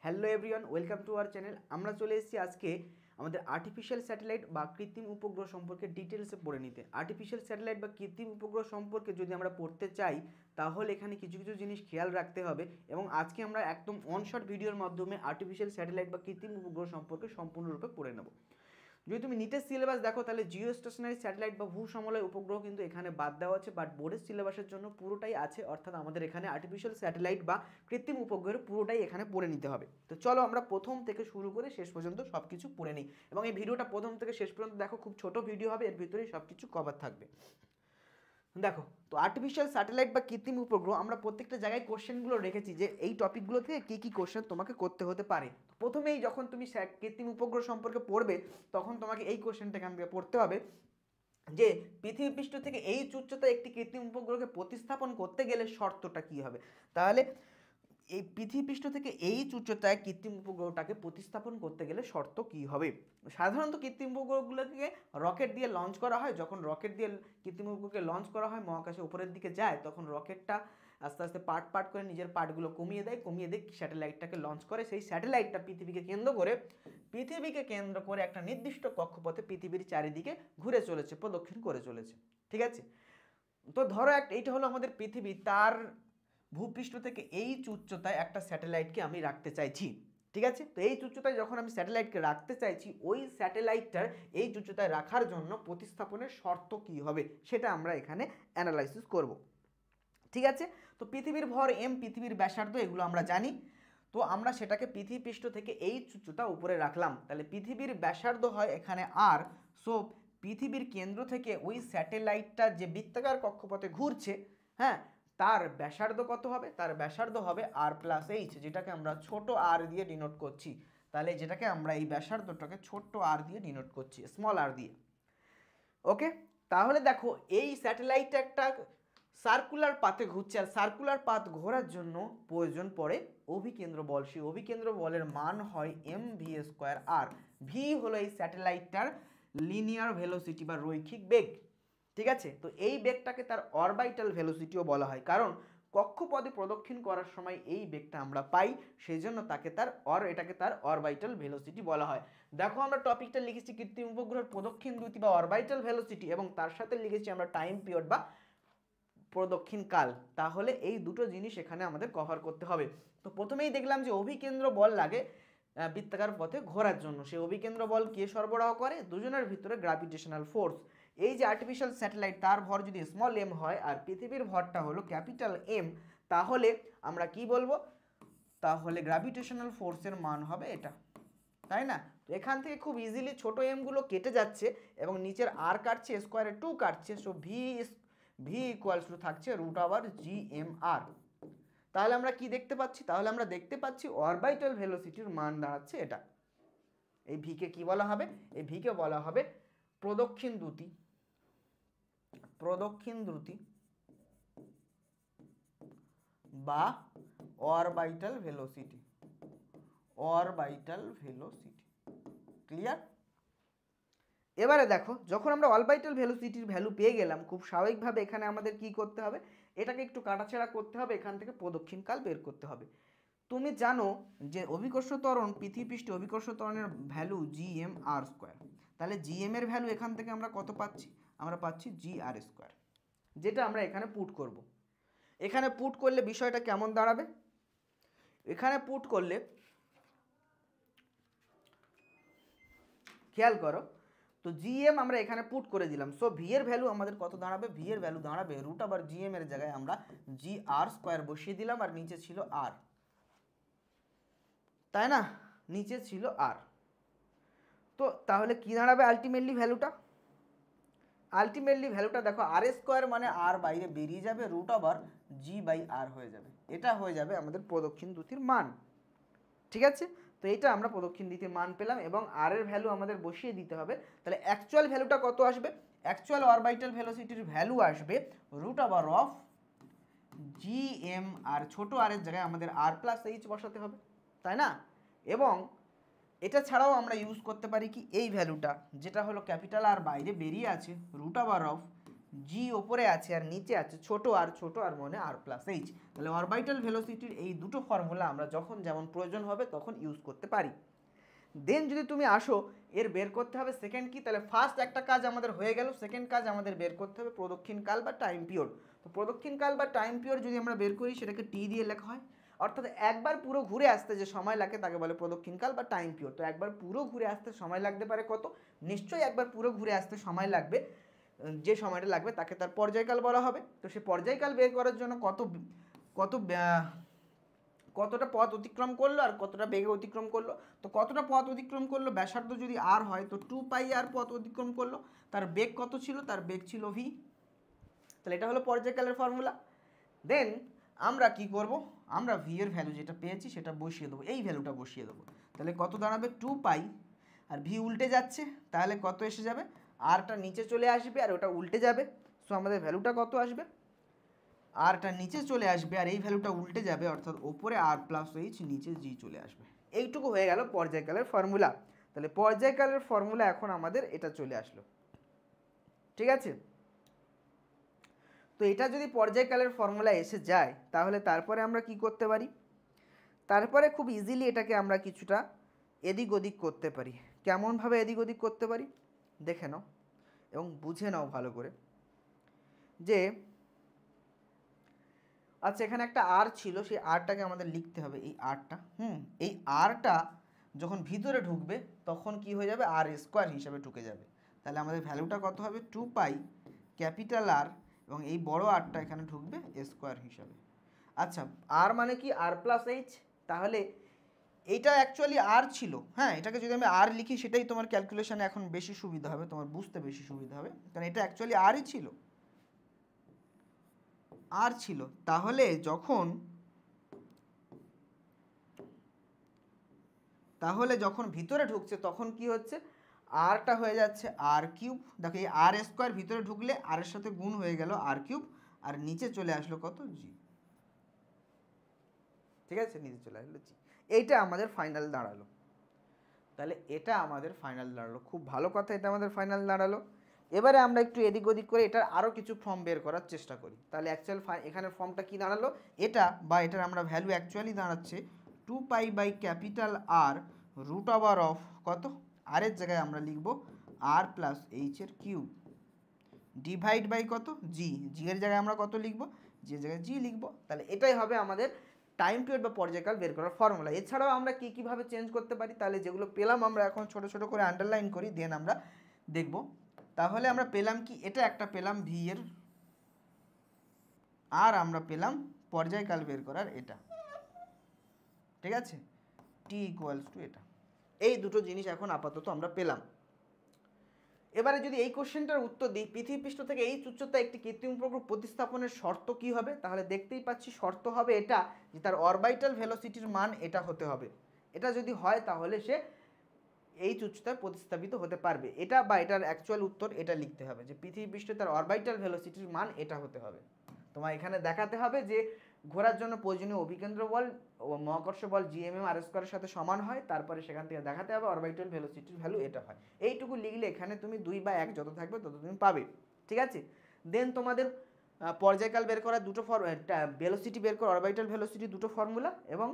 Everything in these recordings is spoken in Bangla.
Hello everyone, welcome to our channel. আমরা চলে এসেছি আজকে আমাদের আর্টিফিশিয়াল স্যাটেলাইট বা কৃত্রিম উপগ্রহ সম্পর্কে ডিটেলসে পড়ে নিতে। আর্টিফিশিয়াল স্যাটেলাইট বা কৃত্রিম উপগ্রহ সম্পর্কে যদি আমরা পড়তে চাই তাহলে এখানে কিছু কিছু জিনিস খেয়াল রাখতে হবে, এবং আজকে আমরা একদম অনশট ভিডিওর মাধ্যমে আর্টিফিশিয়াল স্যাটেলাইট বা কৃত্রিম উপগ্রহ সম্পর্কে সম্পূর্ণরূপে পড়ে নেব। যদি তুমি নিটের সিলেবাস দেখো তাহলে জিও স্টেশনারি স্যাটেলাইট বা ভূ সমলয় উপগ্রহ কিন্তু এখানে বাদ দেওয়া আছে, বাট বোর্ডের সিলেবাসের জন্য পুরোটাই আছে, অর্থাৎ আমাদের এখানে আর্টিফিশিয়াল স্যাটেলাইট বা কৃত্রিম উপগ্রহের পুরোটাই এখানে পড়ে নিতে হবে। তো চলো আমরা প্রথম থেকে শুরু করে শেষ পর্যন্ত সব কিছু পড়ে নিই, এবং এই ভিডিওটা প্রথম থেকে শেষ পর্যন্ত দেখো, খুব ছোট ভিডিও হবে, এর ভিতরেই সব কিছু কভার থাকবে। দেখো, তো আর্টিফিশিয়াল স্যাটেলাইট বা কৃত্রিম উপগ্রহ আমরা প্রত্যেকটা জায়গায় কোশ্চেনগুলো রেখেছি যে এই টপিকগুলো থেকে কী কী কোশ্চেন তোমাকে করতে হতে পারে। প্রথমেই যখন তুমি কৃত্রিম উপগ্রহ সম্পর্কে পড়বে তখন তোমাকে এই কোশ্চেনটা এখান থেকে পড়তে হবে যে পৃথিবী পৃষ্ঠ থেকে এই উচ্চতায় একটি কৃত্রিম উপগ্রহকে প্রতিস্থাপন করতে গেলে শর্তটা কী হবে। তাহলে এই পৃথিবী পৃষ্ঠ থেকে এই উচ্চতায় কৃত্রিম উপগ্রহটাকে প্রতিস্থাপন করতে গেলে শর্ত কী হবে। সাধারণত কৃত্রিম উপগ্রহগুলোকে রকেট দিয়ে লঞ্চ করা হয়। যখন রকেট দিয়ে কৃত্রিম উপগ্রহকে লঞ্চ করা হয়, মহাকাশে উপরের দিকে যায়, তখন রকেটটা আস্তে আস্তে পার্ট করে নিজের পার্টগুলো কমিয়ে দেয় স্যাটেলাইটটাকে লঞ্চ করে। সেই স্যাটেলাইটটা পৃথিবীকে কেন্দ্র করে একটা নির্দিষ্ট কক্ষপথে পৃথিবীর চারিদিকে ঘুরে চলেছে, প্রদক্ষিণ করে চলেছে। ঠিক আছে, তো ধরো এইটা হলো আমাদের পৃথিবী, তার ভূপৃষ্ঠ থেকে এই উচ্চতায় একটা স্যাটেলাইটকে আমি রাখতে চাইছি। ঠিক আছে, তো এই উচ্চতায় যখন আমি স্যাটেলাইটকে রাখতে চাইছি, ওই স্যাটেলাইটটার এই উচ্চতায় রাখার জন্য প্রতিস্থাপনের শর্ত কী হবে সেটা আমরা এখানে অ্যানালাইসিস করব। ঠিক আছে, তো পৃথিবীর ভর এম, পৃথিবীর ব্যাসার্ধ, এগুলো আমরা জানি। তো আমরা সেটাকে পৃথিবী পৃষ্ঠ থেকে এই উচ্চতা উপরে রাখলাম, তাহলে পৃথিবীর ব্যাসার্ধ হয় এখানে আর। সো পৃথিবীর কেন্দ্র থেকে ওই স্যাটেলাইটটা যে বৃত্তাকার কক্ষপথে ঘুরছে, হ্যাঁ, তার ব্যাসার্ধ কত হবে? তার ব্যাসার্ধ হবে আর প্লাস এইচ, যেটাকে আমরা ছোট আর দিয়ে ডিনোট করছি। তাহলে যেটাকে আমরা এই ব্যাসার্ধটাকে ছোট্ট আর দিয়ে ডিনোট করছি, স্মল আর দিয়ে। ওকে, তাহলে দেখো এই স্যাটেলাইট একটা সার্কুলার পাথে ঘুরছে, আর সার্কুলার পাথ ঘোরার জন্য প্রয়োজন পড়ে অভিকেন্দ্র বল। সেই অভিকেন্দ্র বলের মান হয় এম ভি স্কোয়ার আর। ভি হলো এই স্যাটেলাইটটার লিনিয়ার ভেলোসিটি বা রৈখিক বেগ। ঠিক আছে, তো এই বেগটাকে তার অরবাইটাল ভেলোসিটিও বলা হয়, কারণ কক্ষপথে প্রদক্ষিণ করার সময় এই বেগটা আমরা পাই, সেই জন্য এটাকে তার অরবাইটাল ভেলোসিটি বলা হয়। দেখো, আমরা টপিকটা লিখেছি কৃত্রিম উপগ্রহের প্রদক্ষিণ দ্রুতি বা অরবাইটাল ভেলোসিটি, এবং তার সাথে লিখেছি আমরা টাইম পিরিয়ড বা প্রদক্ষিণ কাল। তাহলে এই দুটো জিনিস এখানে আমাদের কভার করতে হবে। তো প্রথমেই দেখলাম যে অভিকেন্দ্র বল লাগে বৃত্তাকার পথে ঘোরার জন্য। সেই অভিকেন্দ্র বল কে সরবরাহ করে? দুজনের ভিতরে গ্র্যাভিটেশনাল ফোর্স। এই যে আর্টিফিশিয়াল স্যাটেলাইট, তার ভর যদি স্মল এম হয় আর পৃথিবীর ভরটা হলো ক্যাপিটাল এম, তাহলে আমরা কি বলবো? তাহলে গ্র্যাভিটেশনাল ফোর্সের মান হবে এটা, তাই না? তো এখান থেকে খুব ইজিলি ছোট এমগুলো কেটে যাচ্ছে এবং নিচের আর কাটছে, স্কোয়ারে 2 কাটছে। সো ভি ইকুয়ালস টু থাকছে √GMR। তাহলে আমরা কি দেখতে পাচ্ছি? তাহলে আমরা দেখতে পাচ্ছি অরবাইটাল ভেলোসিটির মান দাঁড়াচ্ছে এটা। এই ভিকে কি বলা হবে? এই ভিকে বলা হবে প্রদক্ষিণ দ্রুতি বা অরবাইটাল ভেলোসিটি। ক্লিয়ার? এবারে দেখো, যখন আমরা অরবাইটাল ভেলোসিটির ভ্যালু পেয়ে গেলাম, খুব স্বাভাবিকভাবে এখানে আমাদের কি করতে হবে? এটাকে একটু কাটাছেড়া করতে হবে, এখান থেকে প্রদক্ষিণকাল বের করতে হবে। তুমি জানো যে অভিকর্ষ ত্বরণ, পৃথিবী পৃষ্ঠে অভিকর্ষ ত্বরণের ভ্যালু GMR²। তাহলে GM এর ভ্যালু এখান থেকে আমরা কত পাচ্ছি? আমরা পাচ্ছি GR², যেটা আমরা এখানে পুট করব। এখানে পুট করলে বিষয়টা কেমন দাঁড়াবে? এখানে পুট করলে খেয়াল করো, তো GM আমরা এখানে পুট করে দিলাম। সো ভি এর ভ্যালু আমাদের কত দাঁড়াবে? ভি এর ভ্যালু দাঁড়াবে √GM এর জায়গায় আমরা GR² বসিয়ে দিলাম, আর নিচে ছিল আর, তাই না? নিচে ছিল আর। তো তাহলে কি দাঁড়াবে আলটিমেটলি ভ্যালুটা? দেখো, R² মানে আর বাইরে বেরিয়ে যাবে, √G/R হয়ে যাবে। এটা হয়ে যাবে আমাদের প্রদক্ষিণ দ্রুতির মান। ঠিক আছে, তো এটা আমরা প্রদক্ষিণ দ্রুতির মান পেলাম, এবং আর এর ভ্যালু আমাদের বসিয়ে দিতে হবে। তাহলে অ্যাকচুয়াল ভ্যালুটা কত আসবে? অ্যাকচুয়াল অরবাইটাল ভেলোসিটির ভ্যালু আসবে √GM, আর ছোট আর এর জায়গায় আমাদের R+H বসাতে হবে, তাই না? এবং এটা ছাড়াও আমরা ইউজ করতে পারি কি এই ভ্যালুটা, যেটা হলো ক্যাপিটাল আর বাইরে বেরিয়ে আছে, জি ওপরে আছে আর নিচে আছে ছোট আর মানে আর প্লাস এইচ। তাহলে অরবিটাল ভেলোসিটির এই দুটো ফর্মুলা আমরা যখন যেমন প্রয়োজন হবে তখন ইউজ করতে পারি। দেন যদি তুমি আসো এর বের করতে হবে সেকেন্ড কি, তাহলে ফার্স্ট একটা কাজ আমাদের হয়ে গেল, সেকেন্ড কাজ আমাদের বের করতে হবে প্রদক্ষিণকাল বা টাইম পিরিয়ড। তো প্রদক্ষিণকাল বা টাইম পিরিয়ড যদি আমরা বের করি সেটাকে টি দিয়ে লেখা হয়, অর্থাৎ একবার পুরো ঘুরে আসতে যে সময় লাগে তাকে বলে প্রদক্ষিণকাল বা টাইম পিরিয়ড। তো একবার পুরো ঘুরে আসতে সময় লাগতে পারে কত, নিশ্চয়ই একবার পুরো ঘুরে আসতে সময় লাগবে, যে সময়টা লাগবে তাকে তার পর্যায়কাল বলা হবে। তো সেই পর্যায়কাল বের করার জন্য কত কতটা পথ অতিক্রম করলো আর কতটা বেগে অতিক্রম করলো। তো কতটা পথ অতিক্রম করলো, ব্যাসার্ধ যদি আর হয় তো 2πr পথ অতিক্রম করলো, তার বেগ কত ছিল, তার বেগ ছিল v। তাহলে এটা হলো পর্যায়কালের ফর্মুলা। দেন আমরা কি করব, আমরা v এর ভ্যালু যেটা পেয়েছি সেটা বসিয়ে দেবো, এই ভ্যালুটা বসিয়ে দেবো। তাহলে কত দাঁড়াবে 2π, আর v উল্টে যাচ্ছে তাহলে কত এসে যাবে, আরটা নিচে চলে আসবে আর ওটা উল্টে যাবে। সো আমাদের ভ্যালুটা কত আসবে, আরটা নিচে চলে আসবে আর এই ভ্যালুটা উল্টে যাবে, অর্থাৎ ওপরে আর প্লাস এইচ নিচে জি চলে আসবে। এইটুকু হয়ে গেল পর্যায়কালের ফর্মুলা। তাহলে পর্যায়কালের ফর্মুলা এখন আমাদের এটা চলে আসলো, ঠিক আছে। তো এটা যদি পর্যায়কালের ফর্মুলা এসে যায় তাহলে তারপরে আমরা কি করতে পারি, তারপরে খুব ইজিলি এটাকে আমরা কিছুটা এদিক ওদিক করতে পারি। কেমনভাবে এদিক ওদিক করতে পারি দেখে নাও এবং বুঝে নাও ভালো করে। যে আচ্ছা এখানে একটা আর ছিল, সেই আরটাকে আমাদের লিখতে হবে, এই আরটা এই আরটা যখন ভিতরে ঢুকবে তখন কি হয়ে যাবে, আর স্কোয়ার হিসাবে ঢুকে যাবে। তাহলে আমাদের ভ্যালুটা কত হবে 2π ক্যাপিটাল আর, এবং এই বড় আরটা এখানে ঢুকবে স্কোয়ার হিসাবে। আচ্ছা আর মানে কি, আর প্লাস এইচ। তাহলে এইটা অ্যাকচুয়ালি আর ছিল, হ্যাঁ এটাকে যদি আমি আর লিখি সেটাই তোমার ক্যালকুলেশনে এখন বেশি সুবিধা হবে, তোমার বুঝতে বেশি সুবিধা হবে, কারণ এটা অ্যাকচুয়ালি আরই ছিল, আর ছিল। তাহলে যখন ভিতরে ঢুকছে তখন কি হচ্ছে, আরটা হয়ে যাচ্ছে আর কিউব। দেখো এই আর স্কোয়ার ভিতরে ঢুকলে আর এর সাথে গুণ হয়ে গেল আর কিউব, আর নিচে চলে আসলো কত জি, ঠিক আছে, নিচে চলে আসলো জি। এইটা আমাদের ফাইনাল দাঁড়ালো। তাহলে এটা আমাদের ফাইনাল দাঁড়ালো, খুব ভালো কথা, এটা আমাদের ফাইনাল দাঁড়ালো। এবারে আমরা একটু এদিক ওদিক করে এটার আরও কিছু ফর্ম বের করার চেষ্টা করি। তাহলে অ্যাকচুয়াল এখানে ফর্মটা কি দাঁড়ালো, এটা বা এটার আমরা ভ্যালু অ্যাকচুয়ালি দাঁড়াচ্ছে 2π by capital R root over of কত, আর এর জায়গায় আমরা লিখব আর প্লাস এইচ এর কিউব ডিভাইড বাই কত জি, জি এর জায়গায় আমরা কত লিখব, জি এর জায়গায় জি লিখব। তাহলে এটাই হবে আমাদের টাইম পিরিয়ড বা পর্যায়কাল বের করার ফর্মুলা। এছাড়াও আমরা কীভাবে চেঞ্জ করতে পারি, তাহলে যেগুলো পেলাম আমরা এখন ছোট ছোট করে আন্ডারলাইন করি, দেন আমরা দেখব। তাহলে আমরা পেলাম কি, এটা একটা পেলাম ভি এর, আর আমরা পেলাম পর্যায়কাল বের করার এটা, ঠিক আছে, টি ইকুয়ালস টু এটা। এই দুটো জিনিস এখন আপাতত আমরা পেলাম। এবারে যদি এই কোশ্চেনটার উত্তর দিই, পৃথিবীপৃষ্ঠ থেকে এই উচ্চতায় একটি কৃত্রিম উপগ্রহ প্রতিস্থাপনের শর্ত কি হবে, তাহলে দেখতেই পাচ্ছি শর্ত হবে এটা যে তার অরবিটাল ভেলোসিটির মান এটা হতে হবে। এটা যদি হয় তাহলে সে এই উচ্চতায় প্রতিস্থাপিত হতে পারবে। এটা বা এটার অ্যাকচুয়াল উত্তর এটা লিখতে হবে যে পৃথিবীপৃষ্ঠে তার অরবিটাল ভেলোসিটির মান এটা হতে হবে। তোমার এখানে দেখাতে হবে যে ঘোরার জন্য প্রয়োজনীয় অভিকেন্দ্র বল ও মহাকর্ষ বল জিএমএম আর স্কোয়ারের সাথে সমান হয়, তারপরে সেখান থেকে দেখাতে হবে অরবিটাল ভেলোসিটির ভ্যালু এটা হয়। এইটুকু লিখলে এখানে তুমি 2 বা 1 যত থাকবে তত তুমি পাবে, ঠিক আছে। দেন তোমাদের পর্যায়কাল বের করা দুটো ভেলোসিটি বের করা, অরবিটাল ভেলোসিটি দুটো ফর্মুলা এবং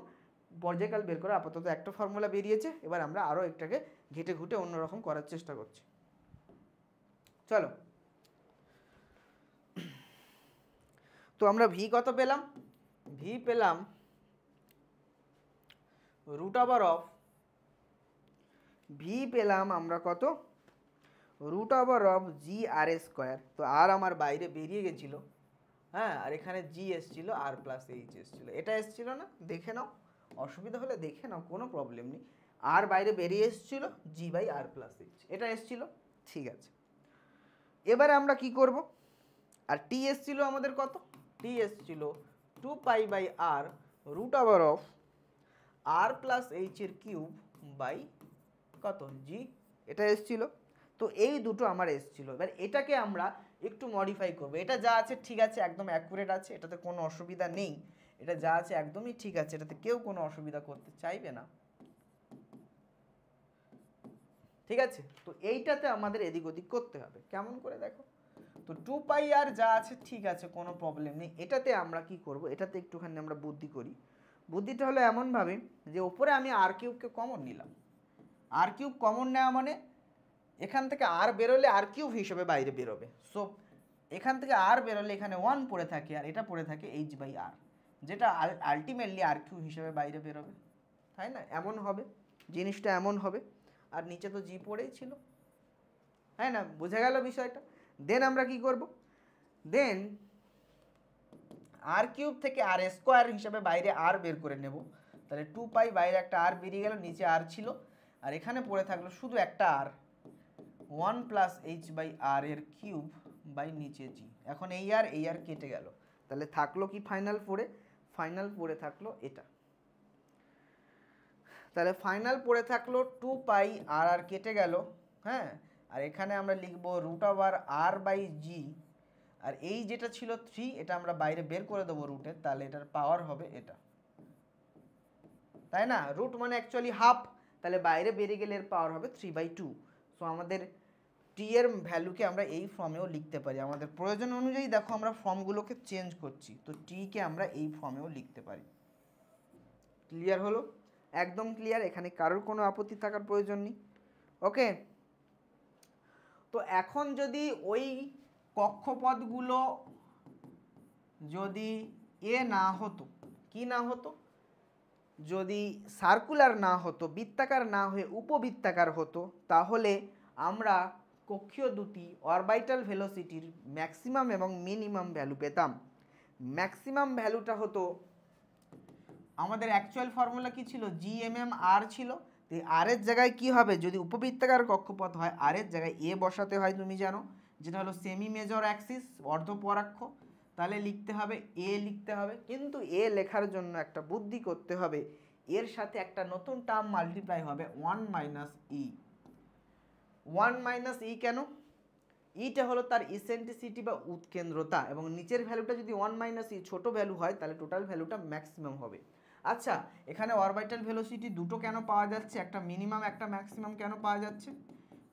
পর্যায়কাল বের করা আপাতত একটা ফর্মুলা বেরিয়েছে। এবার আমরা আরও একটাকে ঘেটে ঘুটে অন্যরকম করার চেষ্টা করছি। চলো, তো আমরা ভি কত পেলাম, ভি পেলাম রুট ওভার অফ, ভি পেলাম আমরা কত, root over of G R square. তো আর আমার বাইরে বেরিয়ে গেছিল, হ্যাঁ, আর এখানে জি এসছিল আর প্লাস এইচ এসছিল, এটা এসছিল না, দেখে নাও, অসুবিধা হলে দেখে নাও, কোনো প্রবলেম নেই। আর বাইরে বেরিয়ে এসছিল জি বাই আর প্লাস এইচ, এটা এসছিল, ঠিক আছে। এবারে আমরা কি করব, আর টি এসছিল আমাদের কত, টি এসছিল 2π by R root over of R plus H এর কিউব বাই কত জি, এটা এসছিল। তো এই দুটো আমার এসছিল। এবার এটাকে আমরা একটু মডিফাই করব, এটা যা আছে ঠিক আছে, একদম অ্যাকুরেট আছে, এটাতে কোনো অসুবিধা নেই, এটা যা আছে একদমই ঠিক আছে, এটাতে কেউ কোনো অসুবিধা করতে চাইবে না, ঠিক আছে। তো এইটাতে আমাদের এদিক ওদিক করতে হবে, কেমন করে দেখো, তো 2πr যা আছে ঠিক আছে, কোনো প্রবলেম নেই। এটাতে আমরা কি করব, এটাতে একটুখানি আমরা বুদ্ধি করি। বুদ্ধিটা হলো এমনভাবে যে ওপরে আমি আর কিউবকে কমন নিলাম। আর কিউব কমন নেওয়া মানে এখান থেকে আর বেরোলে আর কিউব হিসেবে বাইরে বেরোবে। সো এখান থেকে আর বেরোলে এখানে 1 পড়ে থাকে আর এটা পড়ে থাকে h/r, যেটা আলটিমেটলি আর কিউব হিসেবে বাইরে বেরোবে, তাই না? এমন হবে জিনিসটা, এমন হবে। আর নিচে তো জি পড়েই ছিল, তাই না? বুঝে গেল বিষয়টা। দেন আমরা কি করব, দেন আর কিউব থেকে আর স্কোয়ার হিসাবে বাইরে আর বের করে নেব। তাহলে 2π, বাইরে একটা আর বেরিয়ে গেল, নিচে আর ছিল, আর এখানে পড়ে থাকলো শুধু একটা আর, 1 + h/r এর কিউব বাই নিচে জি। এখন এই আর কেটে গেল, তাহলে থাকলো কি ফাইনাল পড়ে? ফাইনাল পড়ে থাকলো এটা। তাহলে ফাইনাল পড়ে থাকলো 2π, আর কেটে গেল, হ্যাঁ। আর এখানে আমরা লিখবো √r/g, আর এই যেটা ছিল 3, এটা আমরা বাইরে বের করে দেবো রুটে, তাহলে এটার পাওয়ার হবে এটা, তাই না? রুট মানে অ্যাকচুয়ালি হাফ, তাহলে বাইরে বেরিয়ে গেলে এর পাওয়ার হবে 3/2। সো আমাদের টি এর ভ্যালুকে আমরা এই ফর্মেও লিখতে পারি। আমাদের প্রয়োজন অনুযায়ী দেখো আমরা ফর্মগুলোকে চেঞ্জ করছি, তো টিকে আমরা এই ফর্মেও লিখতে পারি। ক্লিয়ার হলো? একদম ক্লিয়ার, এখানে কারোর কোনো আপত্তি থাকার প্রয়োজন নেই। ওকে, তো এখন যদি ওই কক্ষপথগুলো যদি এ না হতো, কি না হতো, যদি সার্কুলার না হতো, বৃত্তাকার না হয়ে উপবৃত্তাকার হতো, তাহলে আমরা কক্ষীয় দুটি অরবিটাল ভেলোসিটির ম্যাক্সিমাম এবং মিনিমাম ভ্যালু পেতাম। ম্যাক্সিমাম ভ্যালুটা হতো, আমাদের অ্যাকচুয়াল ফর্মুলা কি ছিল, gmmr ছিল। তো আর এর জায়গায় কি হবে, যদি উপবৃত্তাকার কক্ষপথ হয় আর এর জায়গায় এ বসাতে হয়, তুমি জানো, যেটা হলো সেমি মেজর অ্যাক্সিস, অর্ধপরাক্ষ, তাহলে লিখতে হবে এ, লিখতে হবে। কিন্তু এ লেখার জন্য একটা বুদ্ধি করতে হবে, এর সাথে একটা নতুন টার্ম মাল্টিপ্লাই হবে 1 - e। 1 - e কেন? ইটা হলো তার ইসেন্ট্রিসিটি বা উৎকেন্দ্রতা, এবং নিচের ভ্যালুটা যদি 1 - e ছোট ভ্যালু হয়, তাহলে টোটাল ভ্যালুটা ম্যাক্সিমাম হবে। আচ্ছা, এখানে অরবিটাল ভেলোসিটি দুটো কেন পাওয়া যাচ্ছে, একটা মিনিমাম একটা ম্যাক্সিমাম কেন পাওয়া যাচ্ছে?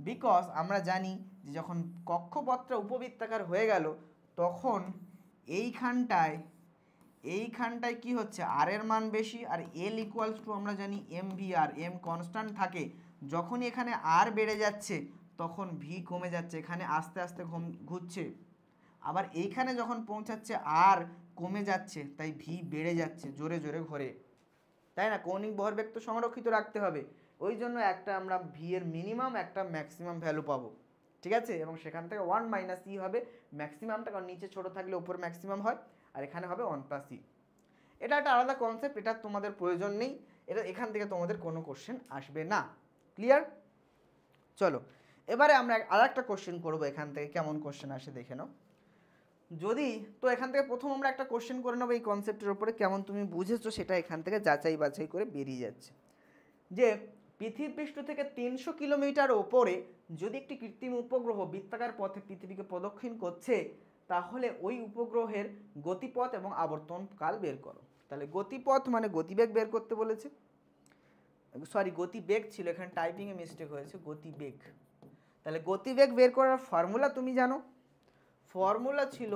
বিকজ আমরা জানি যে যখন কক্ষপথটা উপবৃত্তাকার হয়ে গেল, তখন এইখানটায় কি হচ্ছে, আর এর মান বেশি, আর এল ইকুয়ালস টু আমরা জানি mvr, এম কনস্ট্যান্ট থাকে। যখনই এখানে আর বেড়ে যাচ্ছে তখন ভি কমে যাচ্ছে, এখানে আস্তে আস্তে ঘুরছে। আবার এইখানে যখন পৌঁছাচ্ছে আর কমে যাচ্ছে, তাই ভি বেড়ে যাচ্ছে, জোরে জোরে ঘোরে, তাই না? কৌণিক ভরবেগ তো সংরক্ষিত রাখতে হবে, ওই জন্য একটা আমরা ভি এর মিনিমাম একটা ম্যাক্সিমাম ভ্যালু পাবো, ঠিক আছে? এবং সেখান থেকে 1 - e হবে ম্যাক্সিমামটা, কারণ নিচে ছোট থাকলে উপর ম্যাক্সিমাম হয়, আর এখানে হবে 1 + e। এটা একটা আলাদা কনসেপ্ট, এটা তোমাদের প্রয়োজন নেই, এটা এখান থেকে তোমাদের কোনো কোশ্চেন আসবে না। ক্লিয়ার? চলো এবারে আমরা আরেকটা কোশ্চেন করবো, এখান থেকে কেমন কোশ্চেন আসে দেখে নাও। যদি তো এখান থেকে প্রথম আমরা একটা কোশ্চেন করে নেবো এই কনসেপ্টের উপরে, কেমন তুমি বুঝেছো সেটা এখান থেকে যাচাই বাছাই করে বেরিয়ে যাচ্ছে। যে পৃথিবীপৃষ্ঠ থেকে 300 কিলোমিটার ওপরে যদি একটি কৃত্রিম উপগ্রহ বৃত্তাকার পথে পৃথিবীকে প্রদক্ষিণ করছে, তাহলে ওই উপগ্রহের গতিপথ এবং আবর্তন কাল বের করো। তাহলে গতিপথ মানে গতিবেগ বের করতে বলেছে, সরি গতিবেগ ছিল, এখানে টাইপিংয়ে মিস্টেক হয়েছে, গতিবেগ। তাহলে গতিবেগ বের করার ফর্মুলা তুমি জানো, ফর্মুলা ছিল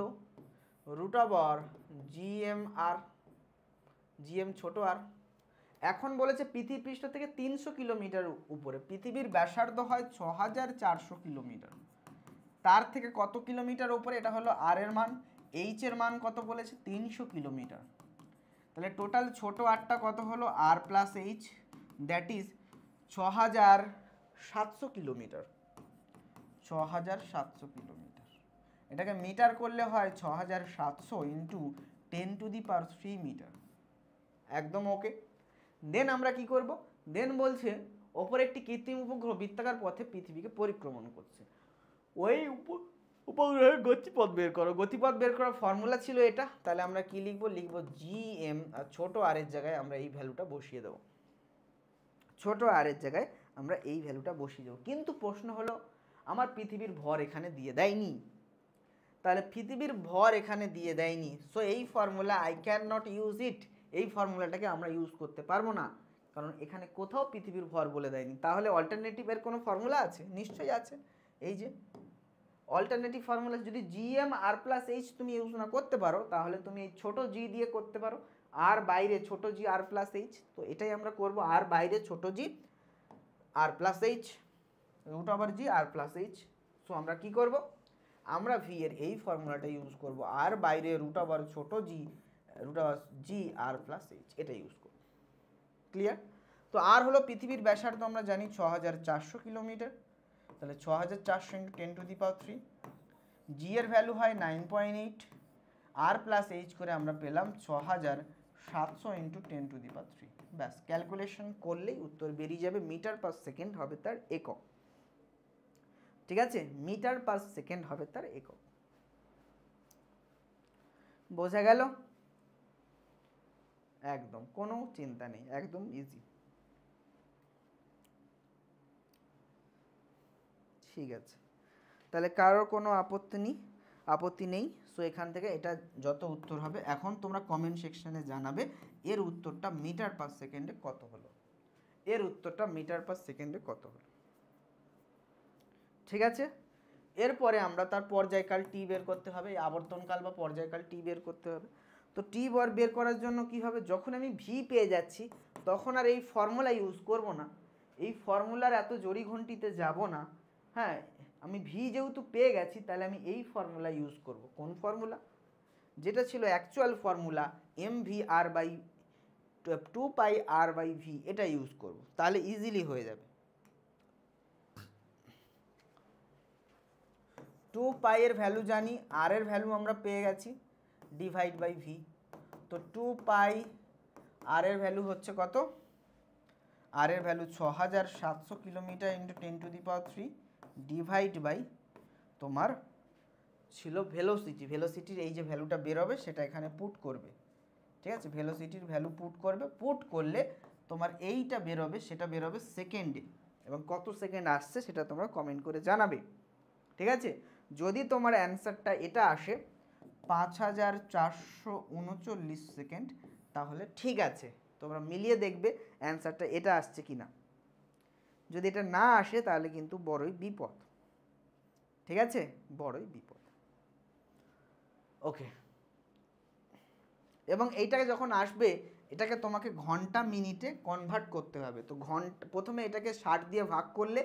√gmr, gm ছোট আর। এখন বলেছে পৃথিবী পৃষ্ঠ থেকে 300 কিলোমিটার উপরে, পৃথিবীর ব্যাসার্ধ হয় 6400 কিলোমিটার, তার থেকে কত কিলোমিটার উপরে, এটা হলো আর এর মান, এইচ এর মান কত বলেছে 300 কিলোমিটার। তাহলে টোটাল ছোট আরটা কত হলো, R plus H, that is 6700 kilometre, 6700 kilometre. এটাকে মিটার করলে হয় 6700 ইন্টু 10⁻³ মিটার। একদম ওকে। দেন আমরা কি করব, দেন বলছে ওপরে একটি কৃত্রিম উপগ্রহ বৃত্তাকার পথে পৃথিবীকে পরিক্রমণ করছে, ওই উপগ্রহের গতিপথ বের করো। গতিপথ বের করার ফর্মুলা ছিল এটা, তাহলে আমরা কি লিখবো, লিখবো gm, আর ছোট আর এর জায়গায় আমরা এই ভ্যালুটা বসিয়ে দেবো, ছোট আর এর জায়গায় আমরা এই ভ্যালুটা বসিয়ে দেবো। কিন্তু প্রশ্ন হলো আমার পৃথিবীর ভর এখানে দিয়ে দেয়নি, তাহলে পৃথিবীর ভর এখানে দিয়ে দেয়নি, সো এই formula I can not use it, এই ফর্মুলাটাকে আমরা ইউজ করতে পারবো না, কারণ এখানে কোথাও পৃথিবীর ভর বলে দেয়নি। তাহলে অল্টারনেটিভের কোনো ফর্মুলা আছে? নিশ্চয়ই আছে, এই যে অল্টারনেটিভ ফর্মুলা যদি জিএম আর প্লাস এইচ তুমি ইউজ না করতে পারো, তাহলে তুমি এই ছোটো জি দিয়ে করতে পারো, আর বাইরে ছোটো জি আর প্লাস এইচ। তো এটাই আমরা করব, আর বাইরে ছোটো জি আর plus H, root over G আর প্লাস এইচ। সো আমরা কি করব, আমরা ভি এর এই ফর্মুলাটা ইউজ করব, আর বাইরে রুট ওভার ছোটো জি, রুট ওভার জি আর প্লাস এইচ, এটা ইউজ করব। ক্লিয়ার? তো আর হলো পৃথিবীর ব্যাসার্ধ আমরা জানি 6400 কিলোমিটার, তাহলে 6400 ইন্টু 10⁻³ জি এর ভ্যালু হয় 9.8, আর প্লাস এইচ করে আমরা পেলাম 6700 ইন্টু 10⁻³। ব্যাস, ক্যালকুলেশন করলেই উত্তর বেরিয়ে যাবে। মিটার পার সেকেন্ড হবে তার একক। ঠিক আছে, মিটার পার সেকেন্ড হবে তার একক। বোঝা গেল? একদম কোনো চিন্তা নেই, একদম ইজি। ঠিক আছে, তাহলে কারোর কোনো আপত্তি নেই। সো এখান থেকে এটা যত উত্তর হবে, এখন তোমরা কমেন্ট সেকশনে জানাবে এর উত্তরটা মিটার পার সেকেন্ডে কত হলো, এর উত্তরটা মিটার পার সেকেন্ডে কত হলো। ঠিক আছে, এরপরে আমরা তার পর্যায়কাল টি বের করতে হবে, আবর্তনকাল বা পর্যায়কাল টি বের করতে হবে। তো টি বের করার জন্য কি হবে, যখন আমি ভি পেয়ে যাচ্ছি তখন আর এই ফর্মুলা ইউজ করব না, এই ফর্মুলার এত জড়ি ঘন্টিতে যাব না। হ্যাঁ, আমি ভি যেহেতু পেয়ে গেছি, তাহলে আমি এই ফর্মুলা ইউজ করব। কোন ফর্মুলা? যেটা ছিল actual formula, M V R by 2πr/v, এটা ইউজ করব, তাহলে ইজিলি হয়ে যাবে। 2π এর ভ্যালু জানি, আর এর ভ্যালু আমরা পেয়ে গেছি, ডিভাইড বাই ভি। তো 2π আর এর ভ্যালু হচ্ছে কত, আর এর value 6700 kilometre into 10⁻³ divide by তোমার ছিল ভেলোসিটি, ভেলোসিটির এই যে ভ্যালুটা বেরোবে সেটা এখানে পুট করবে। ঠিক আছে, ভেলোসিটির ভ্যালু পুট করবে, পুট করলে তোমার এইটা বেরোবে, সেটা বেরোবে সেকেন্ডে, এবং কত সেকেন্ড আসছে সেটা তোমরা কমেন্ট করে জানাবে। ঠিক আছে, যদি তোমার অ্যান্সারটা এটা আসে 5439 সেকেন্ড, তাহলে ঠিক আছে, তোমরা মিলিয়ে দেখবে অ্যান্সারটা এটা আসছে কি না। যদি এটা না আসে তাহলে কিন্তু বড়ই বিপদ। ঠিক আছে, বড়ই বিপদ। ওকে, এবং এইটাকে যখন আসবে, এটাকে তোমাকে ঘন্টা মিনিটে কনভার্ট করতে হবে। তো প্রথমে এটাকে 60 দিয়ে ভাগ করলে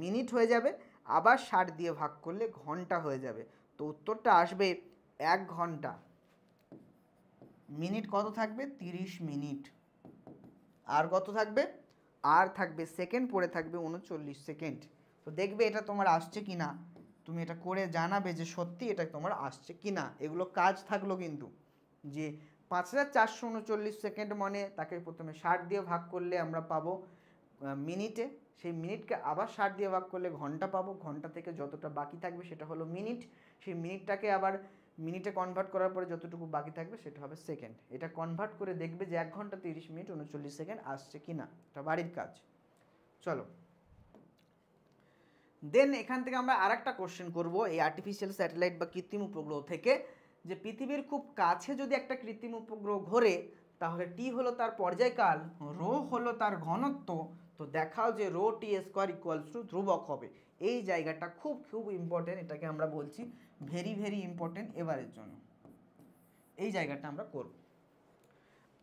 মিনিট হয়ে যাবে, আবার 60 দিয়ে ভাগ করলে ঘন্টা হয়ে যাবে। তো উত্তরটা আসবে 1 ঘন্টা। মিনিট কত থাকবে? 30 মিনিট। আর কত থাকবে? আর থাকবে সেকেন্ড, পড়ে থাকবে 39 সেকেন্ড। তো দেখবে এটা তোমার আসছে কি না, তুমি এটা করে জানাবে যে সত্যি এটা তোমার আসছে কি না। এগুলো কাজ থাকলো কিন্তু, যে 5439 সেকেন্ড মানে তাকে প্রথমে 60 দিয়ে ভাগ করলে আমরা পাবো মিনিটে, সেই মিনিটকে আবার 60 দিয়ে ভাগ করলে ঘন্টা পাবো, ঘন্টা থেকে যতটা বাকি থাকবে সেটা হলো মিনিট, সেই মিনিটটাকে আবার মিনিটে কনভার্ট করার পরে যতটুকু বাকি থাকবে সেটা হবে সেকেন্ড। এটা কনভার্ট করে দেখবে যে 1 ঘন্টা 30 মিনিট 39 সেকেন্ড আসছে কি না, এটা বাড়ির কাজ। চলো, দেন এখান থেকে আমরা আরেকটা কোশ্চেন করব এই আর্টিফিশিয়াল স্যাটেলাইট বা কৃত্রিম উপগ্রহ থেকে, যে পৃথিবীর খুব কাছে যদি একটা কৃত্রিম উপগ্রহ ঘোরে, তাহলে টি হলো তার পর্যায়কাল, রো হলো তার ঘনত্ব, তো দেখাও যে rho T square equals to ধ্রুবক হবে। এই জায়গাটা খুব খুব ইম্পর্টেন্ট, এটাকে আমরা বলছি ভেরি ভেরি ইম্পর্টেন্ট এবারের জন্য। এই জায়গাটা আমরা করব।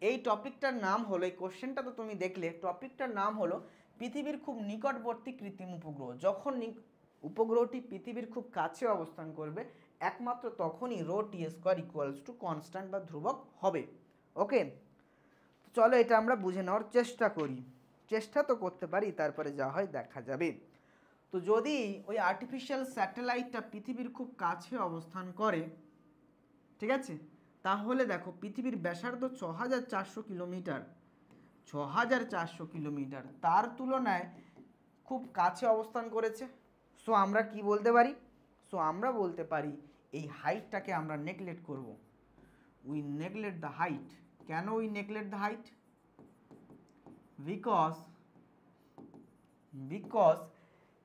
এই টপিকটার নাম হলো, এই কোশ্চেনটা তো তুমি দেখলে, টপিকটার নাম হলো পৃথিবীর খুব নিকটবর্তী কৃত্রিম উপগ্রহ। যখন উপগ্রহটি পৃথিবীর খুব কাছে অবস্থান করবে, একমাত্র তখনই rho T square equals to constant বা ধ্রুবক হবে। ওকে, চলো এটা আমরা বুঝে নেওয়ার চেষ্টা করি, চেষ্টা তো করতে পারি, তারপরে যা হয় দেখা যাবে। তো যদি ওই আর্টিফিশিয়াল স্যাটেলাইটটা পৃথিবীর খুব কাছে অবস্থান করে, ঠিক আছে, তাহলে দেখো পৃথিবীর ব্যাসার্ধ 6400 কিলোমিটার, 6400 কিলোমিটার, তার তুলনায় খুব কাছে অবস্থান করেছে। সো আমরা কি বলতে পারি? সো আমরা বলতে পারি এই হাইটটাকে আমরা নেগলেক্ট করব। We neglect the height. কেন we neglect the height? Because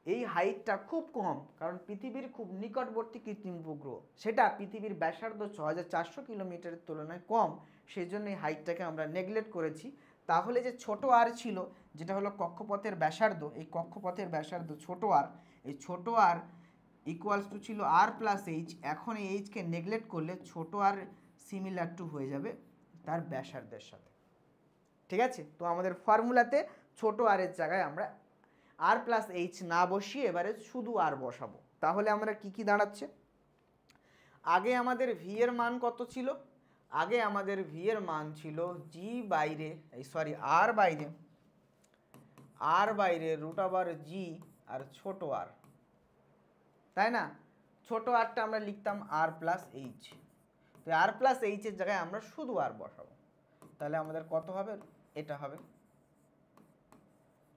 এই হাইটটা খুব কম, কারণ পৃথিবীর খুব নিকটবর্তী কৃত্রিম উপগ্রহ, সেটা পৃথিবীর ব্যাসার্ধ 6400 কিলোমিটারের তুলনায় কম, সেই জন্য এই হাইটটাকে আমরা নেগলেক্ট করেছি। তাহলে যে ছোট আর ছিল, যেটা হলো কক্ষপথের ব্যাসার্ধ, এই কক্ষপথের ব্যাসার্ধ ছোট আর, এই ছোট আর ইকুয়ালস টু ছিল আর প্লাস এইচ, এখন এই এইচকে নেগলেক্ট করলে ছোট আর সিমিলার টু হয়ে যাবে তার ব্যাসার্ধের সাথে। ঠিক আছে, তো আমাদের ফর্মুলাতে ছোট আর এর জায়গায় আমরা আর প্লাস এইচ না বসিয়ে এবারে শুধু আর বসাবো। তাহলে আমরা কি কি দাঁড়াচ্ছে, আগে আমাদের ভি এর মান কত ছিল, আগে আমাদের ভি এর মান ছিল জি বাইরে আর বাইরে রুট ওভার জি আর ছোট আর, তাই না? ছোট আরটা আমরা লিখতাম আর প্লাস এইচ, তো আর প্লাস এইচের জায়গায় আমরা শুধু আর বসাবো। তাহলে আমাদের কত হবে, এটা হবে।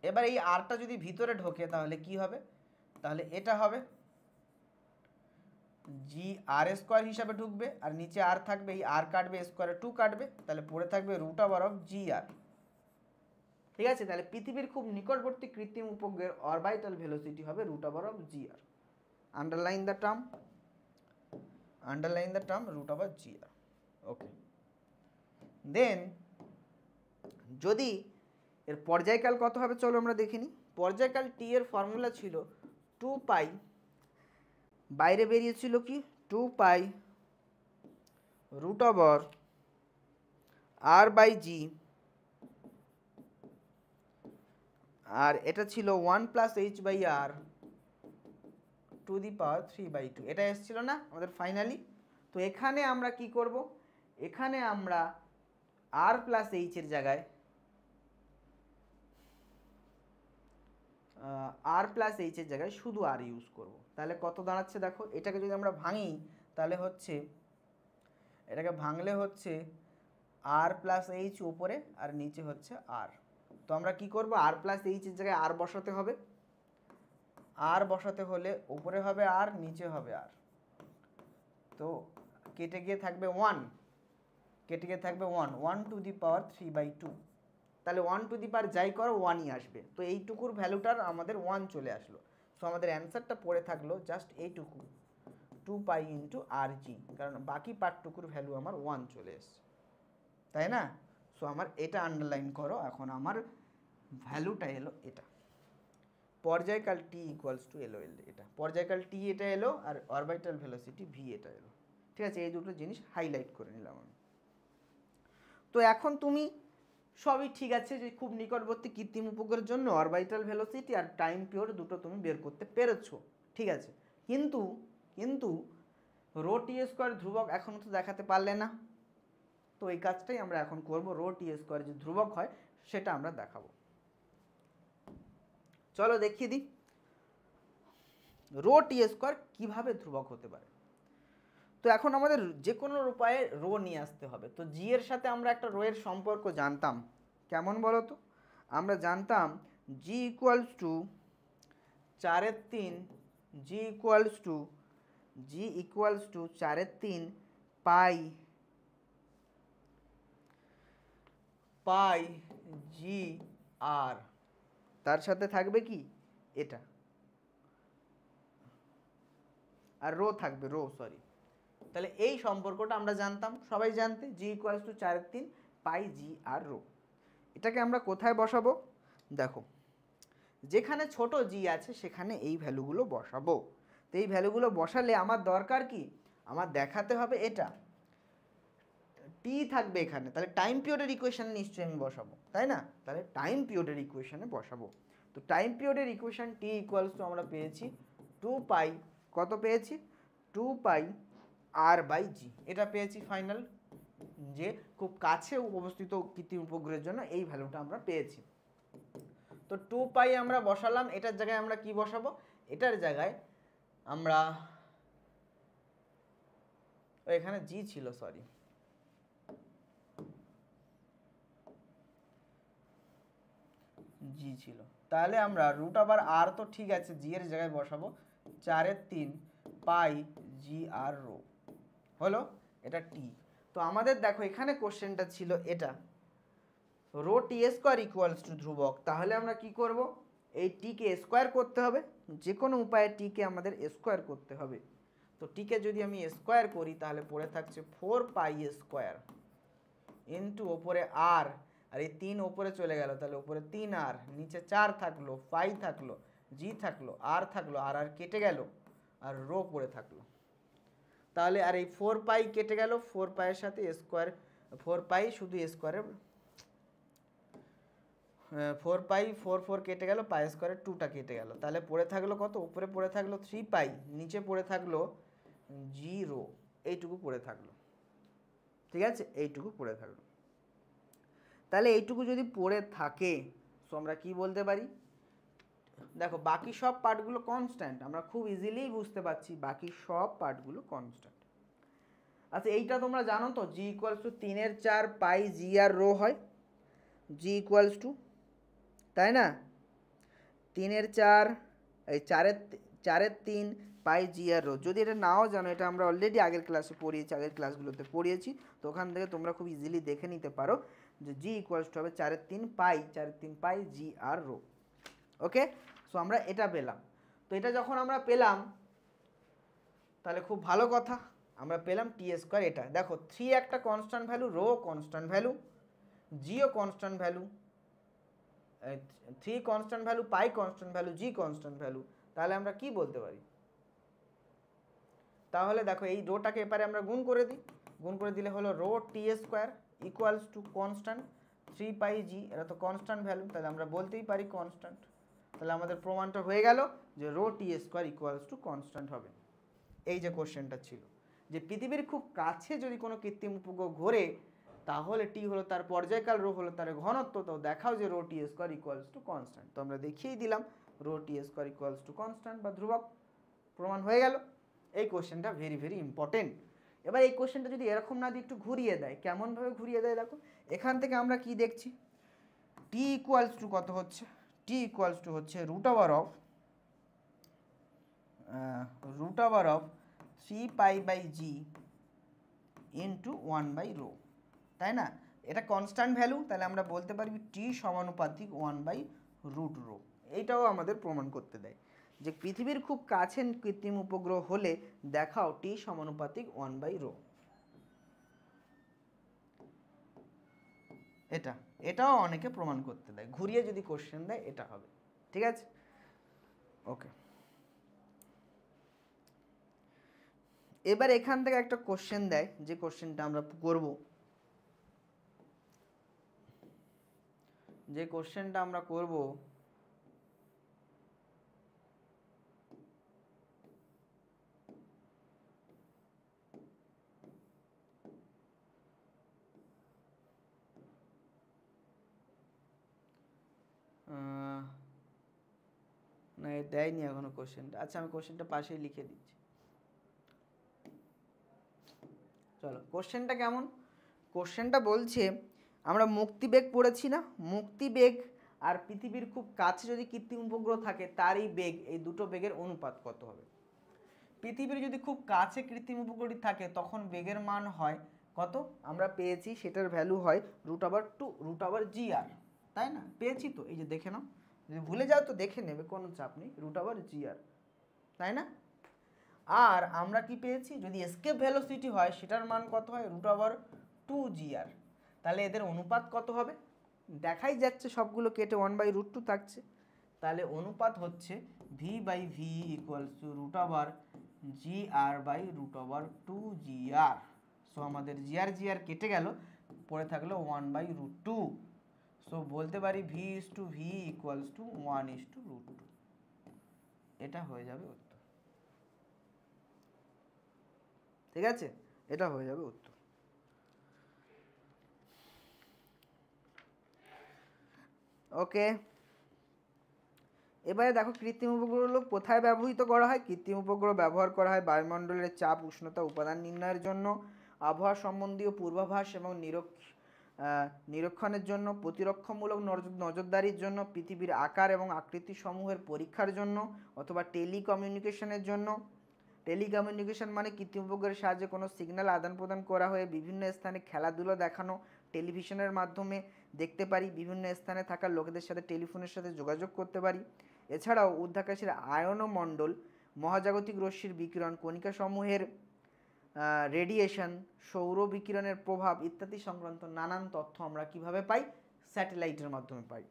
এবার এই আরটা যদি ভিতরে ঢোকে তাহলে কি হবে, তাহলে এটা হবে জি আর স্কোয়ার হিসাবে ঢুকবে, আর নিচে আর থাকবে, এই আর কাটবে স্কোয়ারে 2 কাটবে, তাহলে পড়ে থাকবে root over of G R. ঠিক আছে, তাহলে পৃথিবীর খুব নিকটবর্তী কৃত্রিম উপগ্রহের অরবিটাল ভেলোসিটি হবে root over of G R. Underline the term root over G R. Okay, then যদি এর পর্যায়কাল কত হবে চলো আমরা দেখে নিই। পর্যায়কাল টি এর ফর্মুলা ছিল 2 পাই, বাইরে বেরিয়েছিল কি 2 pi root over R by G, আর এটা ছিল 1 plus H by R to the power 3/2, এটা এসেছিল না আমাদের ফাইনালি। তো এখানে আমরা কি করব, এখানে আমরা আর প্লাস এইচের জায়গায় শুধু আর ইউজ করব। তাহলে কত দাঁড়াচ্ছে দেখো, এটাকে যদি আমরা ভাঙি তাহলে হচ্ছে, এটাকে ভাঙলে হচ্ছে আর প্লাস এইচ উপরে আর নিচে হচ্ছে আর। তো আমরা কি করব, আর প্লাস এইচের জায়গায় আর বসাতে হবে, আর বসাতে হলে উপরে হবে আর নিচে হবে আর, তো কেটে গিয়ে থাকবে 1 টু দি পাওয়ার 3/2, তাহলে 1 টু দি পাওয়ার যাই করো 1ই আসবে। তো এইটুকুর ভ্যালুটার আমাদের 1 চলে আসলো। সো আমাদের অ্যান্সারটা পড়ে থাকলো জাস্ট এইটুকু 2 পাই ইন্টু আর জি, কারণ বাকি পার্টটুকুর ভ্যালু আমার 1 চলে এসছে, তাই না? সো আমার এটা আন্ডারলাইন করো, এখন আমার ভ্যালুটা এলো এটা, পর্যায়কাল টি ইকুয়ালস টু এলো, এটা পর্যায়কাল টি এটা এলো, আর অরবিটাল ভেলোসিটি ভি এটা এলো। ঠিক আছে, এই দুটো জিনিস হাইলাইট করে নিলাম আমি। তো এখন তুমি সবই ঠিক আছে যে খুব নিকটবর্তী কৃত্রিম উপগ্রহের জন্য অরবিটাল ভেলোসিটি আর টাইম পিরিয়ড দুটো তুমি বের করতে পেরেছো, ঠিক আছে, কিন্তু রো টি স্কোয়ার ধ্রুবক এখনও তো দেখাতে পারলে না। তো এই কাজটাই আমরা এখন করব, রো টি স্কোয়ার যে ধ্রুবক হয় সেটা আমরা দেখাবো। চলো দেখিয়ে দিই রো টি স্কোয়ার কীভাবে ধ্রুবক হতে পারে। তো এখন আমাদের যে কোনো উপায়ে রো নিয়ে আসতে হবে। তো জি এর সাথে আমরা একটা রো এর সম্পর্ক জানতাম, কেমন বলো তো, আমরা জানতাম G equals to 4/3, G equals to 4/3 pi G R, তার সাথে থাকবে কি এটা, আর রো থাকবে তাহলে এই সম্পর্কটা আমরা জানতাম, সবাই জানতে, G equals to 4/3 pi G R rho. এটাকে আমরা কোথায় বসাবো, দেখো যেখানে ছোট জি আছে সেখানে এই ভ্যালুগুলো বসাবো। তো এই ভ্যালুগুলো বসালে আমার দরকার কি, আমার দেখাতে হবে এটা টি থাকবে এখানে, তাহলে টাইম পিরিয়ডের ইকুয়েশানে নিশ্চয়ই আমি বসাবো, তাই না? তাহলে টাইম পিরিয়ডের ইকুয়েশানে বসাবো। তো টাইম পিরিয়ডের ইকুয়েশান টি ইকুয়ালস টু আমরা পেয়েছি 2 পাই, কত পেয়েছি 2 পাই আর বাই জি, এটা পেয়েছি ফাইনাল, যে খুব কাছে অবস্থিত কৃত্রিম উপগ্রহের জন্য এই ভ্যালুটা আমরা পেয়েছি। তো 2 পাই আমরা বসালাম, এটার জায়গায় আমরা কি বসাবো, এটার জায়গায় আমরা এখানে জি ছিল, জি ছিল, তাহলে আমরা রুট ওভার আর তো ঠিক আছে, জি এর জায়গায় বসাবো 4/3 পাই জি আর রো, হলো এটা টি। তো আমাদের দেখো এখানে কোশ্চেনটা ছিল এটা rho T square equals to ধ্রুবক, তাহলে আমরা কি করব, এই টিকে স্কোয়ার করতে হবে, যে কোনো উপায়ে টিকে আমাদের স্কোয়ার করতে হবে। তো টিকে যদি আমি স্কোয়ার করি তাহলে পড়ে থাকছে 4 পাই স্কোয়ার ইন্টু ওপরে আর, আর এই 3 ওপরে চলে গেল, তাহলে ওপরে 3 আর, নিচে 4 থাকলো, পাই থাকলো, জি থাকলো, আর থাকলো, আর আর কেটে গেল, আর রো পড়ে থাকলো। তাহলে আর এই 4 পাই কেটে গেল, 4 পাইয়ের সাথে স্কোয়ার, 4 পাই শুধু স্কোয়ারে 4 পাই 4 কেটে গেল, পাই স্কোয়ারের 2টা কেটে গেল। তাহলে পড়ে থাকলো কত? উপরে পড়ে থাকলো 3 পাই, নিচে পড়ে থাকলো 0, এইটুকু পড়ে থাকলো। ঠিক আছে, এইটুকু পড়ে থাকলো। তাহলে এইটুকু যদি পড়ে থাকে, সো আমরা কি বলতে পারি? দেখো বাকি সব পার্টগুলো কনস্ট্যান্ট, আমরা খুব ইজিলি বুঝতে পারছি বাকি সব পার্টগুলো কনস্ট্যান্ট। আচ্ছা এইটা তোমরা জানো তো, G equals to 3/4 pi G R rho হয়, জি ইকুয়ালস টু, তাই না, 3/4 এই 4/3 পাই জি আর রো। যদি এটা নাও জানো, এটা আমরা অলরেডি আগের ক্লাসে পড়িয়েছি, আগের ক্লাসগুলোতে পড়িয়েছি, তো ওখান থেকে তোমরা খুব ইজিলি দেখে নিতে পারো যে জি ইকুয়ালস টু হবে 4/3 পাই জি আর রো। ওকে, সো আমরা এটা পেলাম। তো এটা যখন আমরা পেলাম, তাহলে খুব ভালো কথা, আমরা পেলাম টি স্কোয়ার। এটা দেখো 3 একটা constant value, rho constant value, জিও constant value, 3 constant value, pi constant value, G constant value. তাহলে আমরা কি বলতে পারি? তাহলে দেখো এই রোটাকে এবারে আমরা গুণ করে দিই, গুণ করে দিলে হলো rho T square equals to constant 3 pi G, এটা তো কনস্ট্যান্ট ভ্যালু, তাহলে আমরা বলতেই পারি কনস্ট্যান্ট। তাহলে আমাদের প্রমাণটা হয়ে গেল যে rho T square equals to constant হবে। এই যে কোশ্চেনটা ছিল যে পৃথিবীর খুব কাছে যদি কোনো কৃত্রিম উপগ্রহ ঘোরে, তাহলে টি হলো তার পর্যায়কাল, রো হলো তার ঘনত্ব, তো দেখাও যে rho T square equals to constant. তো আমরা দেখিয়েই দিলাম rho T square equals to constant বা ধ্রুবক, প্রমাণ হয়ে গেল। এই কোশ্চেনটা ভেরি ভেরি ইম্পর্টেন্ট। এবার এই কোশ্চেনটা যদি এরকম না দিয়ে একটু ঘুরিয়ে দেয়, কেমনভাবে ঘুরিয়ে দেয় দেখো, এখান থেকে আমরা কি দেখছি, টি ইকুয়ালস টু কত হচ্ছে, টি ইকুয়ালস টু হচ্ছে root over of 3 pi by G into 1 by rho, তাই না? এটা কনস্ট্যান্ট ভ্যালু, তাহলে আমরা বলতে পারি টি সমানুপাতিক 1 বাই রুট রো। এইটাও আমাদের প্রমাণ করতে দেয় যে পৃথিবীর খুব কাছে কৃত্রিম উপগ্রহ হলে দেখাও টি সমানুপাতিক 1 বাই রো। এটাও অনেকে প্রমাণ করতে দেয়, ঘুরিয়ে যদি কোশ্চেন দেয় এটা হবে। ঠিক আছে, ওকে। এবার এখান থেকে একটা কোশ্চেন দেয়, যে কোশ্চেনটা আমরা করব, যে কোশ্চেনটা আমরা করব না, দেয়নি এখনো কোশ্চেনটা। আচ্ছা আমি কোশ্চেনটা পাশেই লিখে দিচ্ছি। চলো কোশ্চেনটা কেমন, কোশ্চেনটা বলছে আমরা মুক্তিবেগ পড়েছি না, মুক্তিবেগ আর পৃথিবীর খুব কাছে যদি কৃত্রিম উপগ্রহ থাকে তার এই বেগ, এই দুটো বেগের অনুপাত কত হবে? পৃথিবীর যদি খুব কাছে কৃত্রিম উপগ্রহটি থাকে তখন বেগের মান হয় কত? আমরা পেয়েছি সেটার ভ্যালু হয় √2 জি আর, তাই না? পেয়েছি তো, এই যে দেখে নাও, যদি ভুলে যাও তো দেখে নেবে, কোনো চাপ নেই, √জি আর, তাই না? আর আমরা কি পেয়েছি, যদি এসকেপ ভেলোসিটি হয় সেটার মান কত হয়? √2 জি আর। তাহলে এদের অনুপাত কত হবে? দেখাই যাচ্ছে সবগুলো কেটে 1 বাই √2 থাকছে, তাহলে অনুপাত হচ্ছে V by V equals to G R by √2 G R. So আমাদের জি আর কেটে গেল, পড়ে থাকলো 1 বাই √2। সো বলতে পারি V is to V equals to 1:√2। এটা হয়ে যাবে উত্তর। ঠিক আছে, এটা হয়ে যাবে উত্তর। ওকে, এবারে দেখো কৃত্রিম উপগ্রহগুলো কোথায় ব্যবহৃত করা হয়। কৃত্রিম উপগ্রহ ব্যবহার করা হয় বায়ুমণ্ডলের চাপ, উষ্ণতা, উপাদান নির্ণয়ের জন্য, আবহাওয়া সম্বন্ধীয় পূর্বাভাস এবং নিরীক্ষণের জন্য, প্রতিরক্ষামূলক নজরদারির জন্য, পৃথিবীর আকার এবং আকৃতি সমূহের পরীক্ষার জন্য, অথবা টেলিকমিউনিকেশনের জন্য। টেলিকমিউনিকেশন মানে কৃত্রিম উপগ্রহের সাহায্যে কোনো সিগন্যাল আদান প্রদান করা হয়ে বিভিন্ন স্থানে খেলাধুলো দেখানো, টেলিভিশনের মাধ্যমে দেখতে পারি, বিভিন্ন স্থানে থাকা লোকেদের সাথে টেলিফোনের সাথে যোগাযোগ করতে পারি। এছাড়াও উর্ধ্বাকাশের আয়নমণ্ডল, মহাজাগতিক রশ্মির বিকিরণ, কণিকাসমূহের রেডিয়েশন, সৌর বিকিরণের প্রভাব ইত্যাদি সংক্রান্ত নানান তথ্য আমরা কিভাবে পাই? স্যাটেলাইটের মাধ্যমে পাই।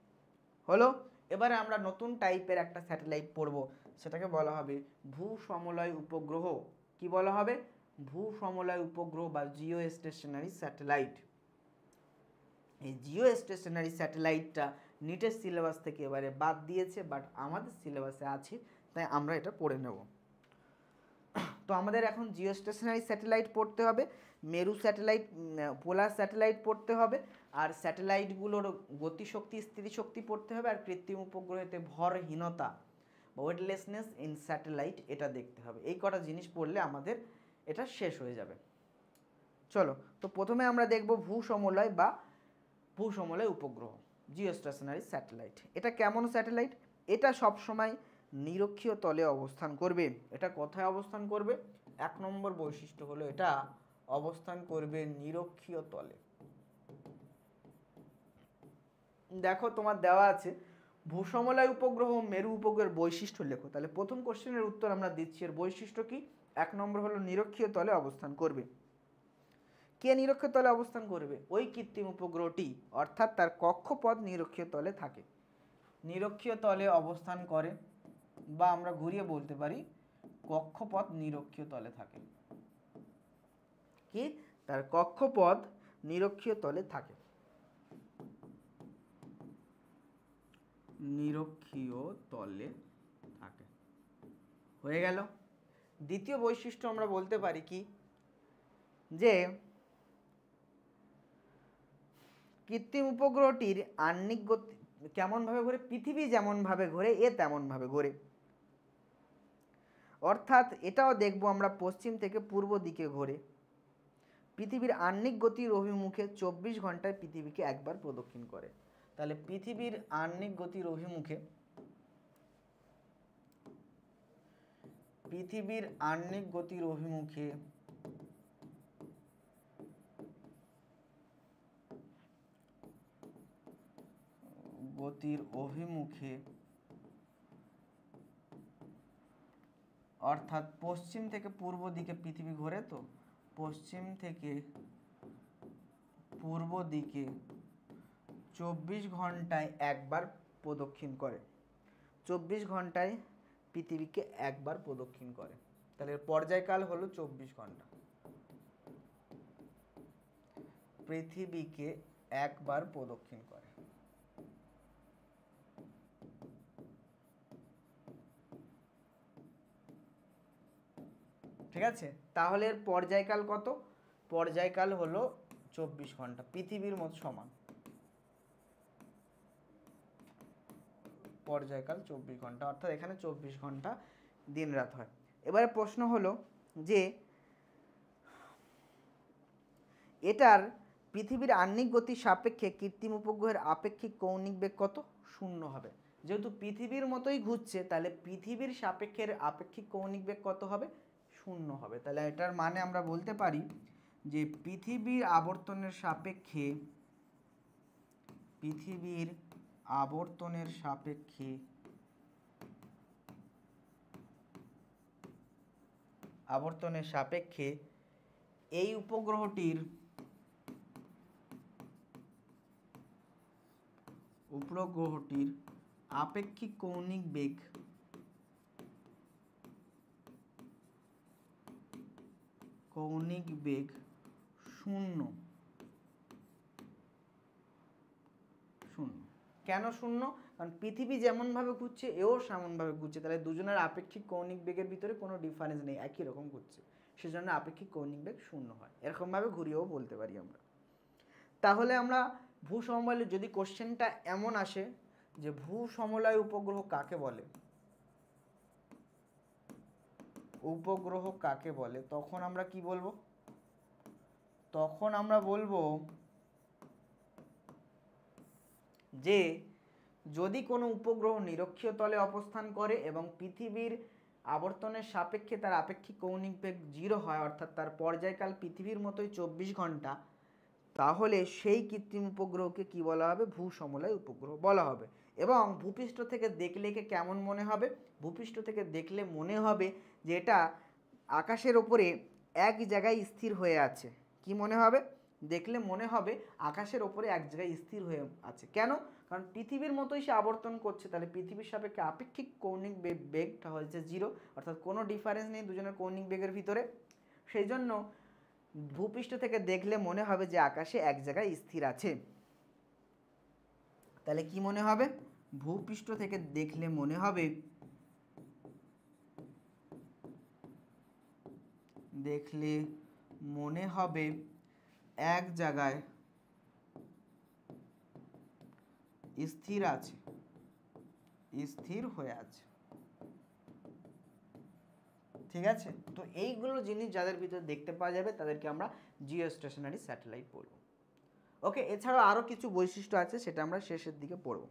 হলো, এবারে আমরা নতুন টাইপের একটা স্যাটেলাইট পড়ব, সেটাকে বলা হবে ভূসমলয় উপগ্রহ। কি বলা হবে? ভূসমলয় উপগ্রহ বা জিও স্টেশনারি স্যাটেলাইট। এই জিও স্টেশনারি স্যাটেলাইটটা নিটের সিলেবাস থেকে এবারে বাদ দিয়েছে, বাট আমাদের সিলেবাসে আছে, তাই আমরা এটা পড়ে নেব। তো আমাদের এখন জিও স্টেশনারি স্যাটেলাইট পড়তে হবে, মেরু স্যাটেলাইট, পোলার স্যাটেলাইট পড়তে হবে, আর স্যাটেলাইটগুলোর গতিশক্তি স্থিতিশক্তি পড়তে হবে, আর কৃত্রিম উপগ্রহেতে ভরহীনতা বা ওয়েটলেসনেস ইন স্যাটেলাইট এটা দেখতে হবে। এই কটা জিনিস পড়লে আমাদের এটা শেষ হয়ে যাবে। চলো, তো প্রথমে আমরা দেখব ভূসমলয় বা ভূসমলয় উপগ্রহ, জিও স্টেশনারি স্যাটেলাইট। এটা কেমন স্যাটেলাইট? এটা সবসময় নিরক্ষীয় তলে অবস্থান করবে। এটা কোথায় অবস্থান করবে? 1 নম্বর বৈশিষ্ট্য হলো এটা অবস্থান করবে নিরক্ষীয় তলে। দেখো তোমার দেওয়া আছে ভূসমলয় উপগ্রহ মেরু উপগ্রহের বৈশিষ্ট্য লেখো। তাহলে প্রথম কোশ্চেনের উত্তর আমরা দিচ্ছি, এর বৈশিষ্ট্য কি? 1 নম্বর হলো নিরক্ষীয় তলে অবস্থান করবে। কে নিরক্ষীয় তলে অবস্থান করবে? ওই কৃত্রিম উপগ্রহটি, অর্থাৎ তার কক্ষপথ নিরক্ষীয় তলে থাকে, নিরক্ষীয় তলে অবস্থান করে, বা আমরা ঘুরিয়ে বলতে পারি কক্ষপথ নিরক্ষীয় তলে থাকে। কি? তার কক্ষপথ নিরক্ষীয় তলে থাকে, নিরক্ষীয় তলে থাকে। হয়ে গেল। দ্বিতীয় বৈশিষ্ট্য আমরা বলতে পারি কি, যে কৃত্রিম উপগ্রহটির আহ্নিক গতি কেমন ভাবে ঘোরে? পৃথিবী যেমন ভাবে ঘোরে এ তেমন ভাবে ঘোরে। অর্থাৎ এটাও দেখব আমরা পশ্চিম থেকে পূর্ব দিকে ঘোরে। পৃথিবীর আহ্নিক গতির অভিমুখে 24 ঘন্টায় পৃথিবীকে একবার প্রদক্ষিণ করে। তাহলে পৃথিবীর আহ্নিক গতির অভিমুখে, পৃথিবীর আহ্নিক গতির অভিমুখে অর্থাৎ পশ্চিম থেকে পূর্ব দিকে পৃথিবী ঘোরে, তো পশ্চিম থেকে পূর্ব দিকে 24 ঘন্টায় একবার প্রদক্ষিণ করে। 24 ঘন্টায় পৃথিবীকে একবার প্রদক্ষিণ করে। তাহলে পর্যায়কাল হলো 24 ঘন্টা। পৃথিবীকে একবার প্রদক্ষিণ করে। ঠিক আছে? তাহলে এর পর্যায়কাল কত? পর্যায়কাল হলো 24 ঘন্টা, পৃথিবীর মতো সমান। পর্যায়কাল 24 ঘন্টা, অর্থাৎ এখানে 24 ঘন্টা দিন রাত হয়। এবারে প্রশ্ন হলো যে এটার পৃথিবীর আহ্নিক গতির সাপেক্ষে কৃত্রিম উপগ্রহের আপেক্ষিক কৌণিক বেগ কত? 0 হবে। যেহেতু পৃথিবীর মতোই ঘুরছে, তাহলে পৃথিবীর সাপেক্ষের আপেক্ষিক কৌণিক বেগ কত হবে? 0 হবে। তাহলে এটার মানে আমরা বলতে পারি যে পৃথিবীর আবর্তনের সাপেক্ষে, পৃথিবীর আবর্তনের সাপেক্ষে এই উপগ্রহটির আপেক্ষিক কৌণিক বেগ শূন্য। কেন শূন্য? কারণ পৃথিবী যেমন ভাবে ঘুরছে এও সেমন ভাবে ঘুরছে, তাহলে দুজনের আপেক্ষিক কৌণিক বেগের ভিতরে কোনো ডিফারেন্স নেই, একই রকম ঘুরছে, সেজন্য আপেক্ষিক কৌণিক বেগ 0 হয়। এরকম ভাবে ঘুরিয়েও বলতে পারি আমরা। তাহলে আমরা ভূসমলয়, যদি কোশ্চেনটা এমন আসে যে ভূসমলয় উপগ্রহ কাকে বলে, তখন আমরা কি বলবো? তখন আমরা বলবো যে যদি কোনো উপগ্রহ নিরক্ষীয় তলে অবস্থান করে এবং পৃথিবীর আবর্তনের সাপেক্ষে তার আপেক্ষিক কৌণিক বেগ 0 হয়, অর্থাৎ তার পর্যায়কাল পৃথিবীর মতোই 24 ঘন্টা, তাহলে সেই কৃত্রিম উপগ্রহকে কি বলা হবে? ভূসমলয় উপগ্রহ বলা হবে। এবং ভূপৃষ্ঠ থেকে দেখলে একে কেমন মনে হবে? ভূপৃষ্ঠ থেকে দেখলে মনে হবে যে এটা আকাশের ওপরে এক জায়গায় স্থির হয়ে আছে। কি মনে হবে? দেখলে মনে হবে আকাশের ওপরে এক জায়গায় স্থির হয়ে আছে। কেন? কারণ পৃথিবীর মতোই সে আবর্তন করছে, তাহলে পৃথিবীর সাপেক্ষে আপেক্ষিক কৌণিক বেগটা হচ্ছে 0, অর্থাৎ কোনো ডিফারেন্স নেই দুজনের কৌণিক বেগের ভিতরে। সেই জন্য ভূপৃষ্ঠ থেকে দেখলে মনে হবে যে আকাশে এক জায়গায় স্থির আছে। তাহলে কি মনে হবে? ভূপৃষ্ঠ থেকে দেখলে মনে হবে এক জায়গায় স্থির আছে, স্থির হয়ে আছে। ঠিক আছে, তো এইগুলো জিনিস যাদের ভিতরে দেখতে পাওয়া যাবে তাদেরকে আমরা জিও স্টেশনারি স্যাটেলাইট বলবো। ওকে, এছাড়াও আরও কিছু বৈশিষ্ট্য আছে, সেটা আমরা শেষের দিকে পড়ব।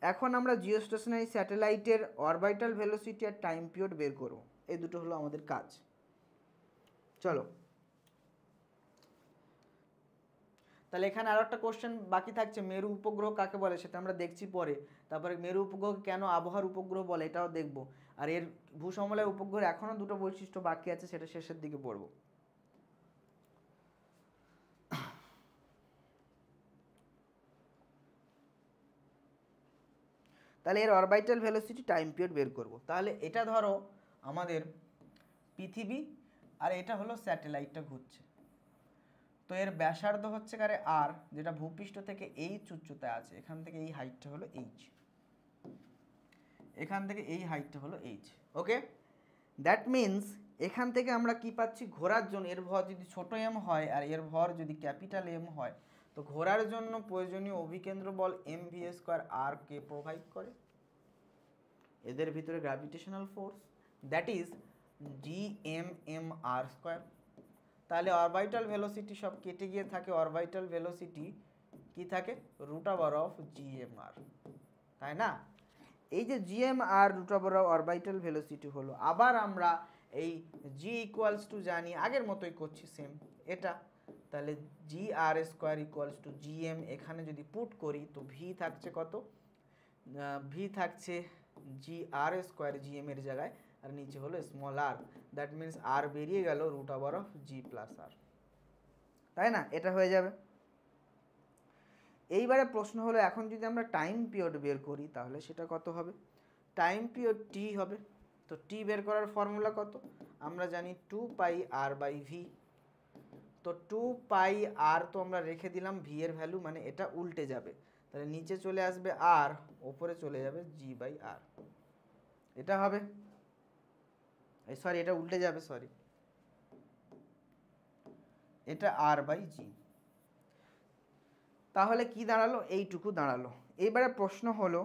এখন আমরা জিও স্টেশনারি স্যাটেলাইটের অরবিটাল ভেলোসিটি আর টাইম পিরিয়ড বের করব। এই দুটো হলো আমাদের কাজ। চলো, তাহলে এখানে আরও একটা কোশ্চেন বাকি থাকছে, মেরু উপগ্রহ কাকে বলে সেটা আমরা দেখছি পরে। তারপরে মেরু উপগ্রহ কেন আবহাওয়ার উপগ্রহ বলে এটাও দেখব। আর এর ভূসমলয় উপগ্রহের এখনও দুটো বৈশিষ্ট্য বাকি আছে, সেটা শেষের দিকে পড়ব। তাহলে এর অরবিটাল ভেলোসিটি টাইম পিরিয়ড বের করব। তাহলে এটা ধরো আমাদের পৃথিবী, আর এটা হলো স্যাটেলাইটটা ঘুরছে। তো এর ব্যাসার্ধ হচ্ছে কারে আর, যেটা ভূপৃষ্ঠ থেকে এইচ উচ্চতায় আছে। এখান থেকে এই হাইটটা হলো এইচ, এখান থেকে এই হাইটটা হলো এইচ। ওকে, দ্যাট মিনস এখান থেকে আমরা কি পাচ্ছি? ঘোরার জন্য এর ভর যদি ছোট এম হয় আর এর ভর যদি ক্যাপিটাল এম হয়, তো ঘোরার জন্য প্রয়োজনীয় অভিকেন্দ্র বল এম ভি স্কোয়ার আর কে প্রোভাইড করে? এদের ভিতরে gravitational force, that is G M M R square. তাহলে অরবিটাল ভেলোসিটি সব কেটে গিয়ে থাকে, অরবিটাল ভেলোসিটি কি থাকে? √(r) GMR, তাই না? এই যে GMR √(r) অরবিটাল ভেলোসিটি হলো। আবার আমরা এই G ইকুয়ালস টু জানি, আগের মতোই করছি সেম এটা। তাহলে GR² = GM, এখানে যদি পুট করি তো ভি থাকছে কত? ভি থাকছে GR² GM এর জায়গায়, আর নিচে হলো স্মল r। দ্যাট মিনস আর বেরিয়ে গেল √(r) G+R, তাই না? এটা হয়ে যাবে। এইবারে প্রশ্ন হলো, এখন যদি আমরা টাইম পিরিয়ড বের করি তাহলে সেটা কত হবে? টাইম পিরিয়ড টি হবে। তো টি বের করার ফর্মুলা কত? আমরা জানি 2πr/v। তো 2πr তো আমরা রেখে দিলাম, ভি এর ভ্যালু, মানে এটা উল্টে যাবে। তাহলে নিচে চলে আসবে আর, ওপরে চলে যাবে g/r। এটা হবে, সরি এটা উল্টে যাবে, সরি এটা r/g। তাহলে কি দাঁড়ালো? এইটুকু দাঁড়ালো। এবারে প্রশ্ন হলো,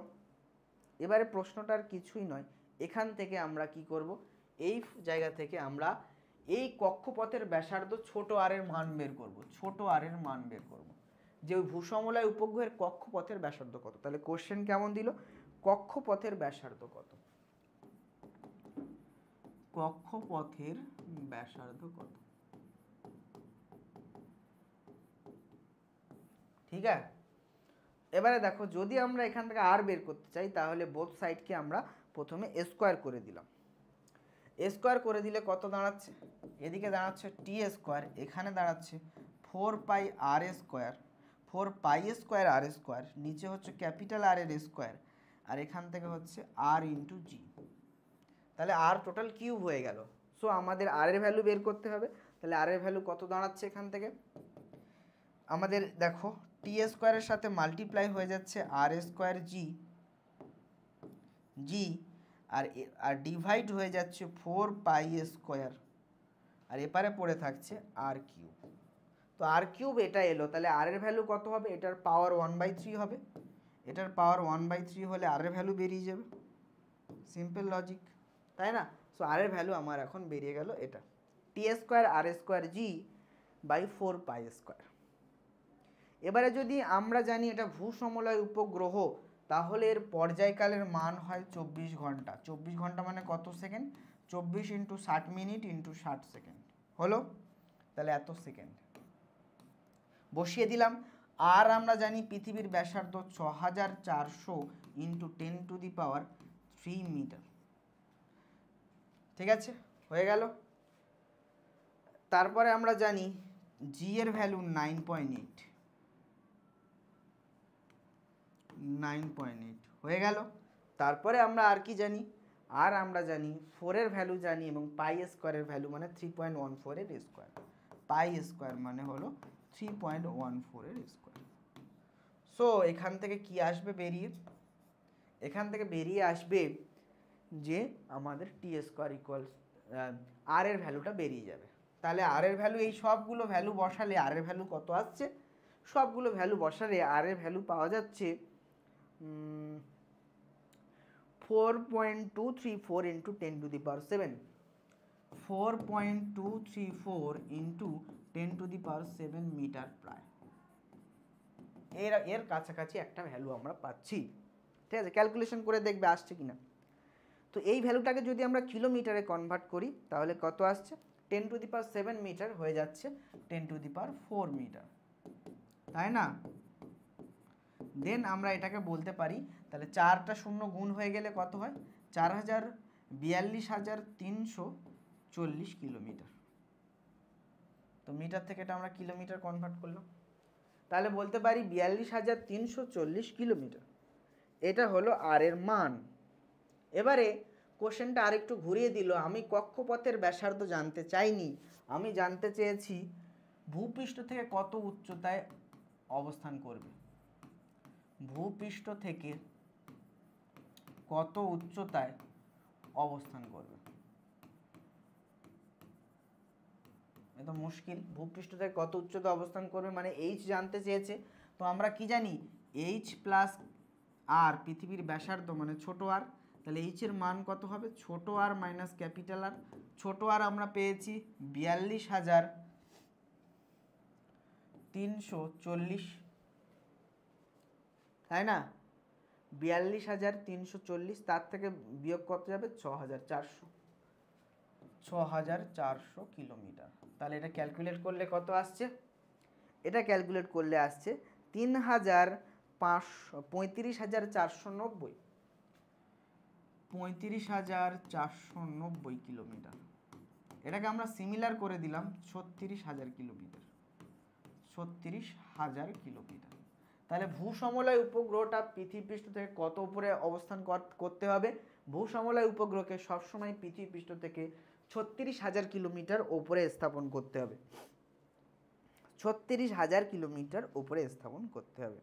এবারে প্রশ্নটার কিছুই নয়, এখান থেকে আমরা কি করব? এই জায়গা থেকে আমরা এই কক্ষপথের ব্যাসার্ধ ছোট আর এর মান বের করব। ছোট আর এর মান বের করব, যে ওই ভূসমলয় উপগ্রহের কক্ষপথের ব্যাসার্ধ কত। তাহলে কোশ্চেন কেমন দিল? কক্ষপথের ব্যাসার্ধ কত? কক্ষপথের ব্যাসার্ধ কত? ঠিক আছে, এবারে দেখো, যদি আমরা এখান থেকে আর বের করতে চাই তাহলে বোথ সাইডকে আমরা প্রথমে স্কোয়ার করে দিলাম। স্কোয়ার করে দিলে কত দাঁড়াচ্ছে? এদিকে দাঁড়াচ্ছে টি², এখানে দাঁড়াচ্ছে 4πr², 4π²r², নিচে হচ্ছে ক্যাপিটাল আর এর স্কোয়ার, আর এখান থেকে হচ্ছে r × g। তাহলে আর টোটাল কিউব হয়ে গেল। সো আমাদের আর এর ভ্যালু বের করতে হবে। তাহলে আর এর ভ্যালু কত দাঁড়াচ্ছে? এখান থেকে আমাদের দেখো টি² সাথে মাল্টিপ্লাই হয়ে যাচ্ছে r²g, আর ডিভাইড হয়ে যাচ্ছে 4π², আর এপারে পড়ে থাকছে r³। তো r³ এটা এলো, তাহলে আর এর ভ্যালু কত হবে? এটার পাওয়ার 1/3 হবে। এটার পাওয়ার 1/3 হলে আর এর ভ্যালু বেরিয়ে যাবে। সিম্পল লজিক, তাই না? সো আর এর ভ্যালু আমার এখন বেরিয়ে গেল এটা, টি² r²g/4π²। এবারে যদি আমরা জানি এটা ভূসমলয় উপগ্রহ, তাহলে এর পর্যায়কালের মান হয় 24 ঘন্টা। 24 ঘন্টা মানে কত সেকেন্ড? 24 × 60 মিনিট × 60 সেকেন্ড হলো। তাহলে এত সেকেন্ড বসিয়ে দিলাম। আর আমরা জানি পৃথিবীর ব্যাসার্ধ 6400 × 10⁻³ মিটার। ঠিক আছে, হয়ে গেল। তারপরে আমরা জানি জি এর ভ্যালু 9.8। 9.8 হয়ে গেল। তারপরে আমরা আর কি জানি, আর আমরা জানি 4 এর ভ্যালু জানি, এবং পাই স্কোয়ারের ভ্যালু মানে 3.14 এর স্কোয়ার। পাই স্কোয়ার মানে হলো 3.14 এর স্কোয়ার। সো এখান থেকে কি আসবে বেরিয়ে, এখান থেকে বেরিয়ে আসবে যে আমাদের টি স্কোয়ার ইকুয়ালস আর এর ভ্যালুটা বেরিয়ে যাবে। তাহলে আর এর ভ্যালু, এই সবগুলো ভ্যালু বসালে আর এর ভ্যালু কত আসছে, সবগুলো ভ্যালু বসালে আর এর ভ্যালু পাওয়া যাচ্ছে 4.234 ইন্টু 10⁻7। 4.234 ইন্টু 10⁻7 মিটার প্রায়, এর কাছাকাছি একটা ভ্যালু আমরা পাচ্ছি। ঠিক আছে, ক্যালকুলেশন করে দেখবে আসছে কিনা। তো এই ভ্যালুটাকে যদি আমরা কিলোমিটারে কনভার্ট করি তাহলে কত আসছে, 10⁻7 মিটার হয়ে যাচ্ছে 10⁻4 মিটার, তাই না? দেন আমরা এটাকে বলতে পারি, তাহলে 4টা শূন্য গুণ হয়ে গেলে কত হয়, 4,42,340 কিলোমিটার। তো মিটার থেকে এটা আমরা কিলোমিটার কনভার্ট করলাম, তাহলে বলতে পারি 42,340 কিলোমিটার। এটা হলো আর এর মান। এবারে কোশ্চেনটা আরেকটু ঘুরিয়ে দিল, আমি কক্ষপথের ব্যাসার্ধ জানতে চাইনি, আমি জানতে চেয়েছি ভূপৃষ্ঠ থেকে কত উচ্চতায় অবস্থান করবে, ভূপৃষ্ঠ থেকে কত উচ্চতায় অবস্থান করবে। এটা মুশকিল, ভূপৃষ্ঠ থেকে কত উচ্চতা অবস্থান করবে মানে এইচ জানতে চেয়েছে। তো আমরা কি জানি, এইচ প্লাস আর পৃথিবীর ব্যাসার্ধ মানে ছোট আর, তাহলে এইচ এর মান কত হবে, ছোট আর মাইনাস ক্যাপিটাল আর। ছোট আর আমরা পেয়েছি 42,340, তাই না? 42,340, তার থেকে বিয়োগ কত যাবে, 6,400 কিলোমিটার। তাহলে এটা ক্যালকুলেট করলে কত আসছে, এটা ক্যালকুলেট করলে আসছে 35,490 কিলোমিটার। এটাকে আমরা সিমিলার করে দিলাম 36,000 কিলোমিটার, 36,000 কিলোমিটার। তাহলে ভূসমলয় উপগ্রহটা পৃথিবীপৃষ্ঠ থেকে কত উপরে অবস্থান করতে হবে, ভূসমলয় উপগ্রহকে সবসময় পৃথিবীপৃষ্ঠ থেকে 36,000 কিলোমিটার ওপরে স্থাপন করতে হবে, 36,000 কিলোমিটার উপরে স্থাপন করতে হবে।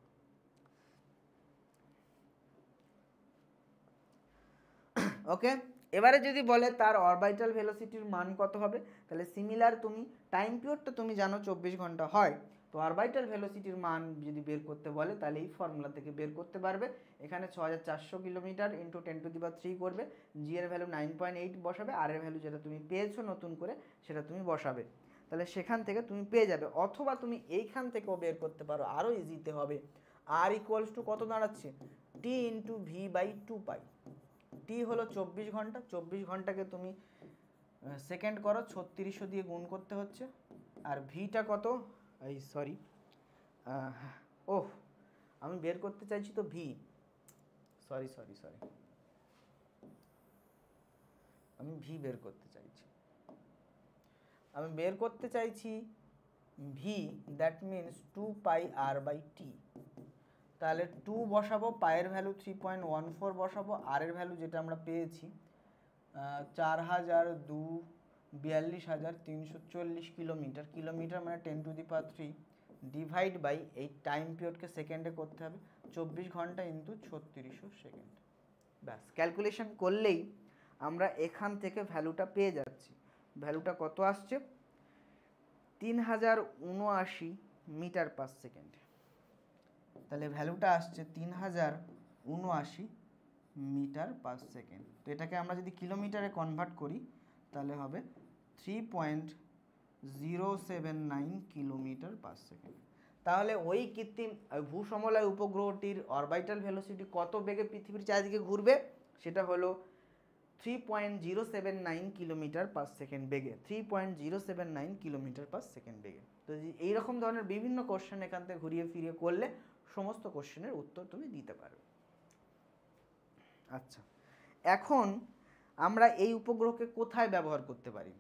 ওকে, এবারে যদি বলে তার অরবিটাল ভেলোসিটির মান কত হবে, তাহলে সিমিলার, তুমি টাইম পিরিয়ডটা তুমি জানো 24 ঘন্টা হয়, তো অরবিটাল ভেলোসিটির মান যদি বের করতে বলে তাহলে এই ফর্মুলা থেকে বের করতে পারবে। এখানে 6,400 কিলোমিটার ইন্টু 10⁻3 করবে, জি এর ভ্যালু 9.8 বসাবে, আর এর ভ্যালু যেটা তুমি পেয়েছো নতুন করে সেটা তুমি বসাবে, তাহলে সেখান থেকে তুমি পেয়ে যাবে। অথবা তুমি এইখান থেকেও বের করতে পারো, আরও ইজিতে হবে। আর ইকুয়ালস টু কত দাঁড়াচ্ছে, টি ইন্টু ভি বাই 2 পাই। টি হলো 24 ঘন্টা, 24 ঘন্টাকে তুমি সেকেন্ড করো, 3600 দিয়ে গুণ করতে হচ্ছে। আর ভিটা কত, এই সরি, ওহ আমি বের করতে চাইছি তো ভি, সরি আমি ভি বের করতে চাইছি, আমি বের করতে চাইছি ভি, দ্যাট মিনস 2πr/t। তাহলে 2 বসাবো, পায়ের ভ্যালু 3.14 বসাবো, আর এর ভ্যালু যেটা আমরা পেয়েছি 42,340 কিলোমিটার, কিলোমিটার মানে 10⁻3 ডিভাইড বাই এই টাইম পিরিয়ডকে সেকেন্ডে করতে হবে, 24 ঘন্টা ইন্টু 3600 সেকেন্ড। ব্যাস, ক্যালকুলেশন করলেই আমরা এখান থেকে ভ্যালুটা পেয়ে যাচ্ছি। ভ্যালুটা কত আসছে, 3079 মিটার পার সেকেন্ড। তাহলে ভ্যালুটা আসছে 3079 মিটার পার সেকেন্ড। তো এটাকে আমরা যদি কিলোমিটারে কনভার্ট করি তাহলে হবে 3.079 কিলোমিটার পার সেকেন্ড। তাহলে ওই কৃত্রিম ভূসমলয় উপগ্রহটির অরবিটাল ভেলোসিটি কত বেগে পৃথিবীর চারিদিকে ঘুরবে, সেটা হলো 3.079 কিলোমিটার পার সেকেন্ড বেগে, 3.079 কিলোমিটার পার সেকেন্ড বেগে। তো এইরকম ধরনের বিভিন্ন কোশ্চেন এখান থেকে ঘুরিয়ে ফিরিয়ে করলে সমস্ত কোশ্চেনের উত্তর তুমি দিতে পারবে। আচ্ছা, এখন আমরা এই উপগ্রহকে কোথায় ব্যবহার করতে পারি,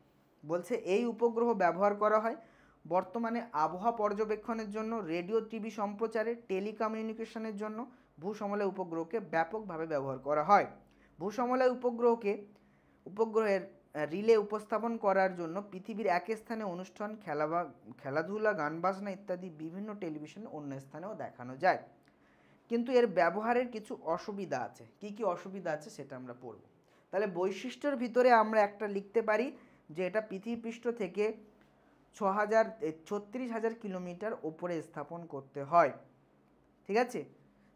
বলছে এই উপগ্রহ ব্যবহার করা হয় বর্তমানে আবহাওয়া পর্যবেক্ষণের জন্য, রেডিও টিভি সম্প্রচারে, টেলিকমিউনিকেশনের জন্য, ভূসমলয় উপগ্রহকে ব্যাপকভাবে ব্যবহার করা হয়। ভূসমলয় উপগ্রহের রিলে উপস্থাপন করার জন্য পৃথিবীর এক স্থানে অনুষ্ঠান, খেলাধুলা, গান বাজনা ইত্যাদি বিভিন্ন টেলিভিশন অন্য স্থানেও দেখানো যায়। কিন্তু এর ব্যবহারের কিছু অসুবিধা আছে। কি কি অসুবিধা আছে সেটা আমরা পড়ব। তাহলে বৈশিষ্ট্যের ভিতরে আমরা একটা লিখতে পারি যে এটা পৃথিবীপৃষ্ঠ থেকে 36,000 কিলোমিটার উপরে স্থাপন করতে হয়। ঠিক আছে,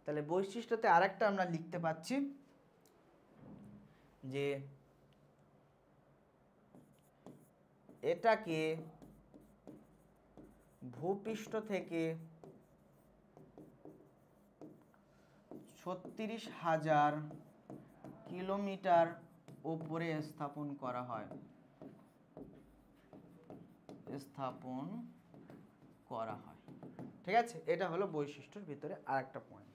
তাহলে বৈশিষ্ট্যতে আরেকটা আমরা লিখতে পাচ্ছি যে এটাকে ভূপৃষ্ঠ থেকে 36,000 কিলোমিটার উপরে স্থাপন করা হয়। ঠিক আছে, এটা হলো বৈশিষ্ট্যের ভিতরে আরেকটা পয়েন্ট।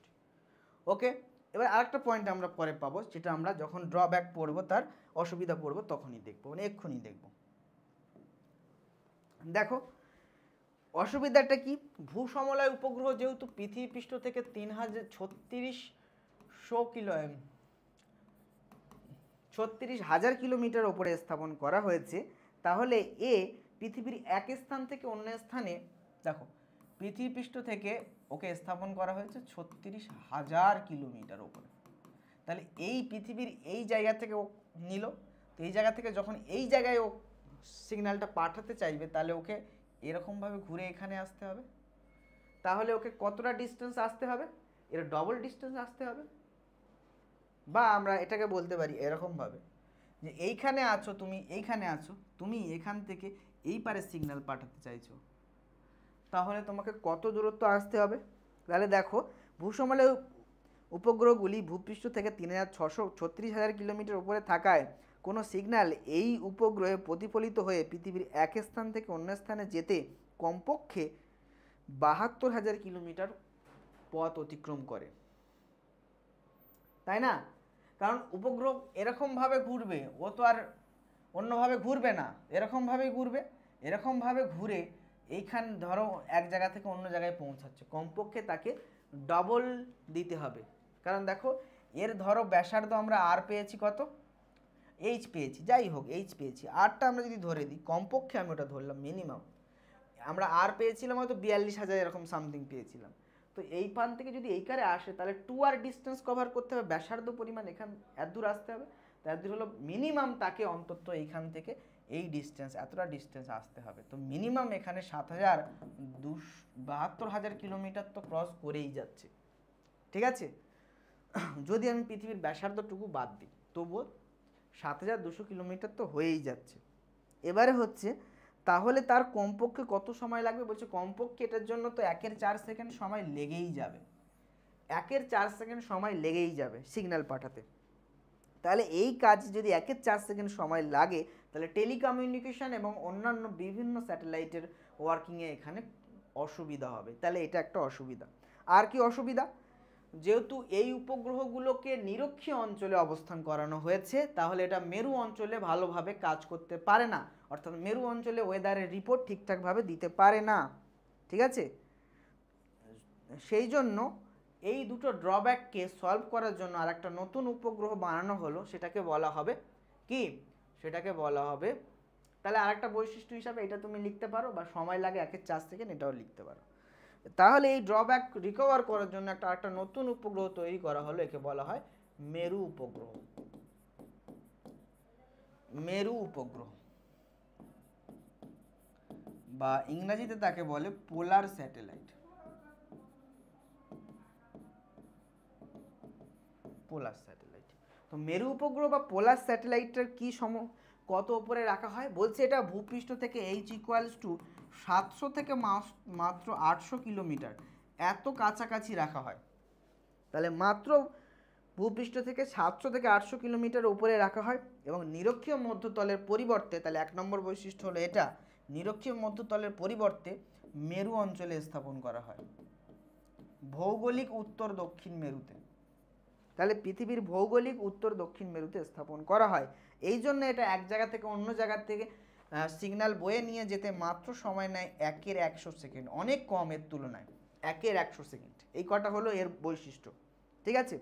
ওকে, এবার আরেকটা পয়েন্ট আমরা পরে পাবো, যেটা আমরা যখন ড্রব্যাক পড়বো, তার অসুবিধা পড়বো, তখনই দেখবো, মানে এক্ষুনি দেখবো। দেখো অসুবিধাটা কি, ভূসমলয় উপগ্রহ যেহেতু পৃথিবীপৃষ্ঠ থেকে 36,000 কিলোমিটার উপরে স্থাপন করা হয়েছে, তাহলে এ পৃথিবীর এক স্থান থেকে অন্য স্থানে, দেখো পৃথিবীপৃষ্ঠ থেকে ওকে স্থাপন করা হয়েছে 36,000 কিলোমিটার উপরে। তাহলে এই পৃথিবীর এই জায়গা থেকে ও নিল, তো এই জায়গা থেকে যখন এই জায়গায় ও সিগন্যালটা পাঠাতে চাইবে, তাহলে ওকে এরকমভাবে ঘুরে এখানে আসতে হবে। তাহলে ওকে কতটা ডিস্টেন্স আসতে হবে, এর ডবল ডিস্টেন্স আসতে হবে। বা আমরা এটাকে বলতে পারি এরকমভাবে যে এইখানে আছো তুমি, এইখানে আছো তুমি, এখান থেকে এই পারে সিগন্যাল পাঠাতে চাইছো, তাহলে তোমাকে কত দূরত্ব আসতে হবে। তাহলে দেখো ভূসমলয় উপগ্রহগুলি ভূপৃষ্ঠ থেকে 36,000 কিলোমিটার উপরে থাকায় কোনো সিগন্যাল এই উপগ্রহে প্রতিফলিত হয়ে পৃথিবীর এক স্থান থেকে অন্য স্থানে যেতে কমপক্ষে 72,000 কিলোমিটার পথ অতিক্রম করে, তাই না? কারণ উপগ্রহ এরকমভাবে ঘুরবে, ও তো আর অন্যভাবে ঘুরবে না, এরকমভাবেই ঘুরবে। এরকমভাবে ঘুরে এইখান ধরো এক জায়গা থেকে অন্য জায়গায় পৌঁছাচ্ছে, কমপক্ষে তাকে ডবল দিতে হবে। কারণ দেখো এর ধরো ব্যাসার্ধ আমরা আর পেয়েছি কত, এইচ পেয়েছি, যাই হোক এইচ পেয়েছি, আরটা আমরা যদি ধরে দিই, কমপক্ষে আমি ওটা ধরলাম মিনিমাম, আমরা আর পেয়েছিলাম হয়তো 42,000 এরকম সামথিং পেয়েছিলাম। তো এই পান থেকে যদি এইকারে আসে, তাহলে 2 ডিস্টেন্স কভার করতে হবে, ব্যাসার্ধ পরিমাণ এখান এত দূর আসতে হবে। তো এত দূর হলো মিনিমাম, তাকে অন্তত এইখান থেকে এই ডিস্টেন্স, এতটা ডিস্টেন্স আসতে হবে। তো মিনিমাম এখানে 72,000 কিলোমিটার তো ক্রস করেই যাচ্ছে। ঠিক আছে, যদি আমি পৃথিবীর ব্যাসার্ধটুকু বাদ দিই, তবুও 7,200 কিলোমিটার তো হয়েই যাচ্ছে। এবারে হচ্ছে তাহলে তার কমপক্ষে কত সময় লাগবে, বলছে কমপক্ষে এটার জন্য তো 1/4 সেকেন্ড সময় লেগেই যাবে, 1/4 সেকেন্ড সময় লেগেই যাবে সিগন্যাল পাঠাতে। তাহলে এই কাজ যদি 1/4 সেকেন্ড সময় লাগে, তাহলে টেলিকমিউনিকেশন এবং অন্যান্য বিভিন্ন স্যাটেলাইটের ওয়ার্কিংয়ে এখানে অসুবিধা হবে। তাহলে এটা একটা অসুবিধা। আর কি অসুবিধা, যেহেতু এই উপগ্রহগুলোকে নিরক্ষীয় অঞ্চলে অবস্থান করানো হয়েছে, তাহলে এটা মেরু অঞ্চলে ভালোভাবে কাজ করতে পারে না, অর্থাৎ মেরু অঞ্চলে ওয়েদারের রিপোর্ট ঠিকঠাকভাবে দিতে পারে না। ঠিক আছে, সেই জন্য এই দুটো ড্রব্যাককে সলভ করার জন্য আর একটা নতুন উপগ্রহ বানানো হলো, সেটাকে বলা হবে কি, সেটাকে বলা হবে, তাহলে আরেকটা বৈশিষ্ট্য হিসাবে এটা তুমি লিখতে পারো, বা সময় লাগে 1/4 সেকেন্ড, এটাও লিখতে পারো। তাহলে এই ড্রব্যাক রিকভার করার জন্য একটা নতুন উপগ্রহ তৈরি করা হলো, একে বলা হয় মেরু উপগ্রহ। মেরু উপগ্রহ বা ইংরেজিতে তাকে বলে পোলার স্যাটেলাইট। Polar satellite. তো মেরু উপগ্রহ বা পোলার স্যাটেলাইটের কি কত উপরে রাখা হয়, বলছে এটা ভূপৃষ্ঠ থেকে H = 700 থেকে মাত্র 800 কিলোমিটার এত কাছাকাছি রাখা হয়। তাহলে মাত্র ভূপৃষ্ঠ থেকে 700 থেকে 800 কিলোমিটার উপরে রাখা হয়, এবং নিরক্ষীয় মধ্যতলের পরিবর্তে, তাহলে 1 নম্বর বৈশিষ্ট্য হলো এটা, নিরক্ষীয় মধ্যতলের পরিবর্তে মেরু অঞ্চলে স্থাপন করা হয়, ভৌগোলিক উত্তর দক্ষিণ মেরুতে। তাহলে পৃথিবীর ভৌগোলিক উত্তর দক্ষিণ মেরুতে স্থাপন করা হয়। এই জন্য এটা এক জায়গা থেকে অন্য জায়গা থেকে সিগন্যাল বয়ে নিয়ে যেতে মাত্র সময় নেয় 1/100 সেকেন্ড, অনেক কম এর তুলনায়, 1/100 সেকেন্ড। এই কটা হলো এর বৈশিষ্ট্য। ঠিক আছে।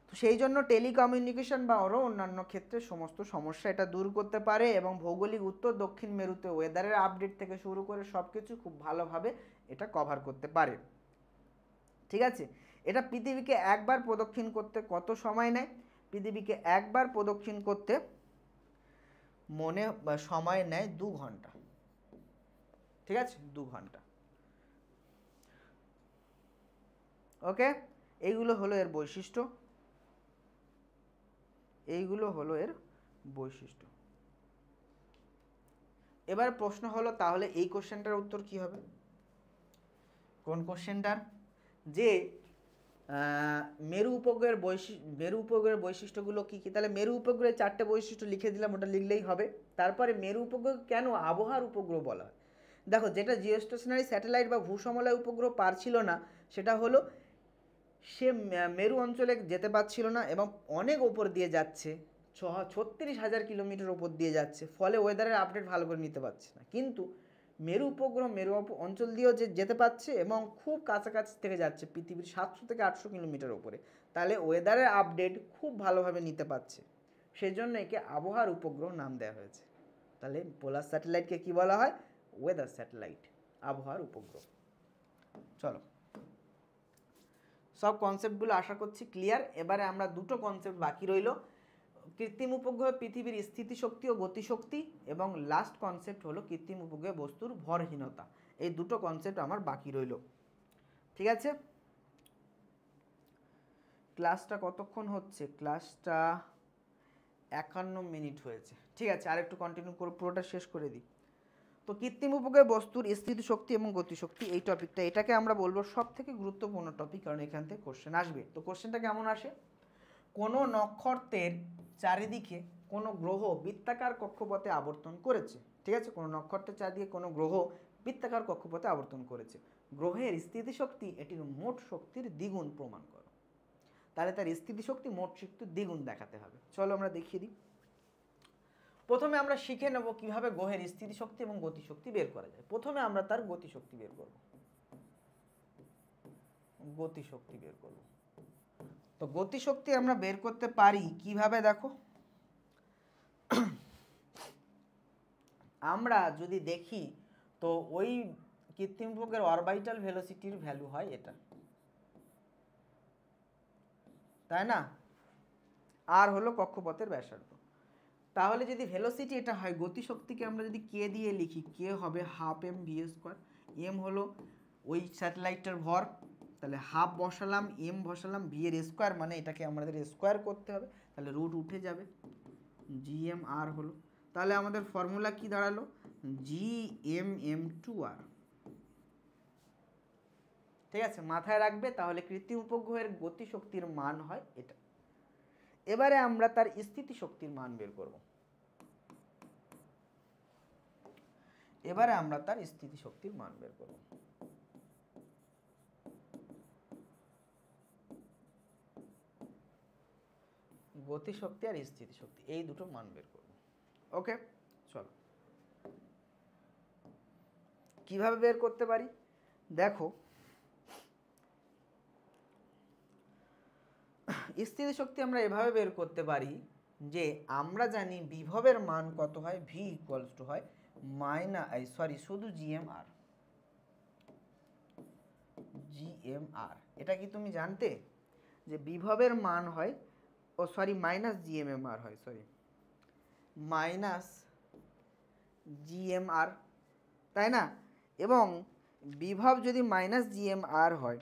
তো সেই জন্য টেলিকমিউনিকেশন বা আরও অন্যান্য ক্ষেত্রে সমস্ত সমস্যা এটা দূর করতে পারে, এবং ভৌগোলিক উত্তর দক্ষিণ মেরুতে ওয়েদারের আপডেট থেকে শুরু করে সব কিছু খুব ভালোভাবে এটা কভার করতে পারে। ঠিক আছে। এটা পৃথিবীকে একবার প্রদক্ষিণ করতে কত সময় নেয়? পৃথিবীকে একবার প্রদক্ষিণ করতে সময় নেয় 2 ঘন্টা। ঠিক আছে, 2 ঘন্টা। ওকে, এইগুলো হলো এর বৈশিষ্ট্য, এইগুলো হলো এর বৈশিষ্ট্য। এবার প্রশ্ন হলো তাহলে এই কোশ্চেনটার উত্তর কি হবে? কোন কোশ্চেনটার? যে মেরু উপগ্রহের বৈশিষ্ট্যগুলো কি কি? তাহলে মেরু উপগ্রহের 4টে বৈশিষ্ট্য লিখে দিলাম, ওটা লিখলেই হবে। তারপরে মেরু উপগ্রহ কেন আবহাওয়ার উপগ্রহ বলা হয়? দেখো, যেটা জিওস্টেশনারি স্যাটেলাইট বা ভূসমলয় উপগ্রহ পারছিল না, সেটা হলো সে মেরু অঞ্চলে যেতে পারছিল না এবং অনেক ওপর দিয়ে যাচ্ছে, 36,000 কিলোমিটার ওপর দিয়ে যাচ্ছে, ফলে ওয়েদারের আপডেট ভালো করে নিতে পারছে না। কিন্তু মেরু উপগ্রহ মেরু অঞ্চল দিয়েও যেতে পারছে এবং খুব কাছাকাছি থেকে যাচ্ছে, পৃথিবীর 700 থেকে 800 কিলোমিটার ওপরে, তাহলে ওয়েদারের আপডেট খুব ভালোভাবে নিতে পারছে। সেই জন্য একে আবহাওয়ার উপগ্রহ নাম দেওয়া হয়েছে। তাহলে পোলার স্যাটেলাইটকে কি বলা হয়? ওয়েদার স্যাটেলাইট, আবহাওয়ার উপগ্রহ। চলো, সব কনসেপ্টগুলো আশা করছি ক্লিয়ার। এবারে আমরা দুটো কনসেপ্ট বাকি রইল, কৃত্রিম উপগ্রহে পৃথিবীর স্থিতিশক্তি ও গতিশক্তি, এবং লাস্ট কনসেপ্ট হলো কৃত্রিম উপগ্রহে বস্তুর ভরহীনতা। এই দুটো কনসেপ্ট আমার বাকি রইল। ঠিক আছে, ক্লাসটা কতক্ষণ হচ্ছে? ক্লাসটা 51 মিনিট হয়েছে। ঠিক আছে, আর একটু কন্টিনিউ করে পুরোটা শেষ করে দিই। তো কৃত্রিম উপগ্রহে বস্তুর স্থিতিশক্তি এবং গতিশক্তি, এই টপিকটা, এটাকে আমরা বলবো সব থেকে গুরুত্বপূর্ণ টপিক, কারণ এখান থেকে কোশ্চেন আসবে। তো কোশ্চেনটা কেমন আসে? কোনো নক্ষত্রের চারিদিকে কোনো গ্রহ বৃত্তাকার কক্ষপথে আবর্তন করেছে। ঠিক আছে, কোনো নক্ষত্রের চারিদিকে কোনো গ্রহ বৃত্তাকার কক্ষপথে আবর্তন করেছে। গ্রহের স্থিতিশক্তি এটির মোট শক্তির দ্বিগুণ প্রমাণ করো। তাহলে তার স্থিতিশক্তি মোট শক্তির দ্বিগুণ দেখাতে হবে। চলো আমরা দেখিয়ে দিই। প্রথমে আমরা শিখে নেব কিভাবে গ্রহের স্থিতিশক্তি এবং গতিশক্তি বের করা যায়। প্রথমে আমরা তার গতিশক্তি বের করব। গতিশক্তি বের করব। তো গতিশক্তি আমরা বের করতে পারি কিভাবে? দেখো, আমরা যদি দেখি তো ওই কৃত্রিম উপগ্রহের অরবিটাল ভেলোসিটির ভ্যালু হয় এটা, তাই না? আর হলো কক্ষপথের ব্যাসার্ধ। তাহলে যদি ভেলোসিটি এটা হয়, গতিশক্তিকে আমরা যদি কে দিয়ে লিখি, কে হবে ½ mv², এম হলো ওই স্যাটেলাইটটার ভর, তাহলে হাফ বসালাম, এম বসালাম, ভি এর স্কোয়ার, মানে এটাকে আমাদের স্কোয়ার করতে হবে, তাহলে রুট উঠে যাবে, GMR হলো। তাহলে আমাদের ফর্মুলা কি দাঁড়ালো? GMM2R। ঠিক আছে, মাথায় রাখবে। তাহলে কৃত্রিম উপগ্রহের গতিশক্তির মান হয় এটা। এবারে আমরা তার স্থিতিশক্তির মান বের করব। গতিশক্তি আর স্থিতিশক্তি, এই দুটো মান বের করব। ওকে, চলো কিভাবে বের করতে পারি দেখো। স্থিতিশক্তি আমরা এভাবে বের করতে পারি যে আমরা জানি বিভবের মান কত হয়, V ইকুয়ালস টু হয় শুধু GMR। এটা কি তুমি জানতে যে বিভবের মান হয় -GMMR হয়, -GMR, তাই না? এবং বিভব যদি -GMR হয়,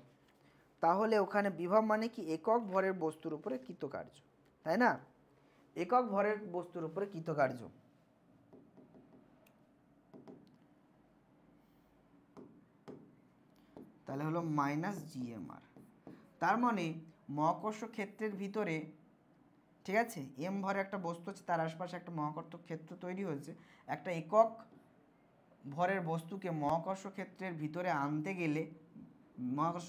তাহলে ওখানে বিভব মানে কি? একক ভরের বস্তুর উপরে কৃতকার্য, তাই না? একক ভরের বস্তুর উপরে কৃতকার্য। তাহলে হলো -GMR। তার মানে মহাকর্ষ ক্ষেত্রের ভিতরে, ঠিক আছে, এম ভরে একটা বস্তু আছে, তার আশপাশে একটা মহাকর্ষ ক্ষেত্র তৈরি হয়েছে। একটা একক ভরের বস্তুকে মহাকর্ষ ক্ষেত্রের ভিতরে আনতে গেলে, মহাকর্ষ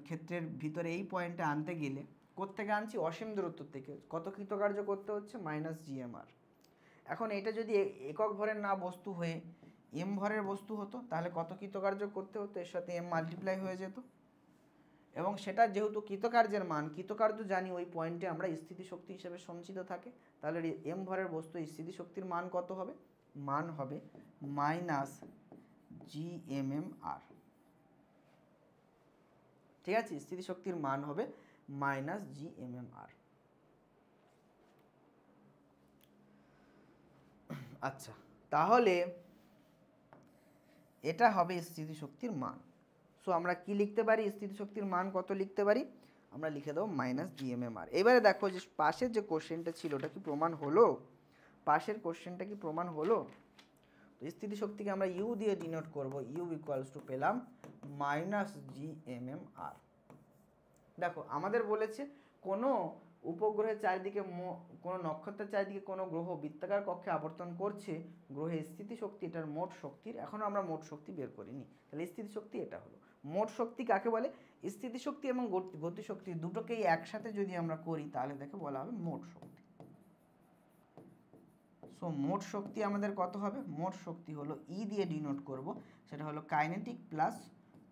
ক্ষেত্রের ভিতরে এই পয়েন্টে আনতে গেলে কোত্থেকে আনছি? অসীম দূরত্ব থেকে। কত কৃতকার্য করতে হচ্ছে? -GMR। এখন এটা যদি একক ভরের না বস্তু হয়ে এম ভরের বস্তু হতো, তাহলে কত কৃতকার্য করতে হতো? এর সাথে এম মাল্টিপ্লাই হয়ে যেত, এবং সেটা যেহেতু কৃতকার্যের মান, কৃতকার্য জানি ওই পয়েন্টে আমরা স্থিতিশক্তি হিসেবে সঞ্চিত থাকে, তাহলে এম ভরের বস্তু স্থিতিশক্তির মান কত হবে? মান হবে মাইনাস GMMR। ঠিক আছে, স্থিতিশক্তির মান হবে মাইনাস GMMR। আচ্ছা, তাহলে এটা হবে স্থিতিশক্তির মান। সো আমরা কি লিখতে পারি? স্থিতিশক্তির মান কত লিখতে পারি? আমরা লিখে দেবো মাইনাস GMMR। এবারে দেখো যে পাশের যে কোশ্চেনটা ছিল ওটা কি প্রমাণ হলো? পাশের কোশ্চেনটা কি প্রমাণ হলো? তো স্থিতিশক্তিকে আমরা ইউ দিয়ে ডিনোট করব, ইউ ইকুয়ালস টু পেলাম মাইনাস GMMR। দেখো আমাদের বলেছে কোনো উপগ্রহের চারিদিকে, কোনো নক্ষত্রের চারিদিকে কোনো গ্রহ বৃত্তাকার কক্ষে আবর্তন করছে, গ্রহের স্থিতিশক্তি এটার মোট শক্তির, এখনও আমরা মোট শক্তি বের করিনি, তাহলে স্থিতিশক্তি এটা হলো। মোট শক্তি কাকে বলে? স্থিতিশক্তি এবং গতিশক্তি দুটোকেই একসাথে যদি আমরা করি তাহলে দেখে বলা হবে মোট শক্তি। সো মোট শক্তি আমাদের কত হবে? মোট শক্তি হলো ই দিয়ে ডিনোট করব, সেটা হলো কাইনেটিক প্লাস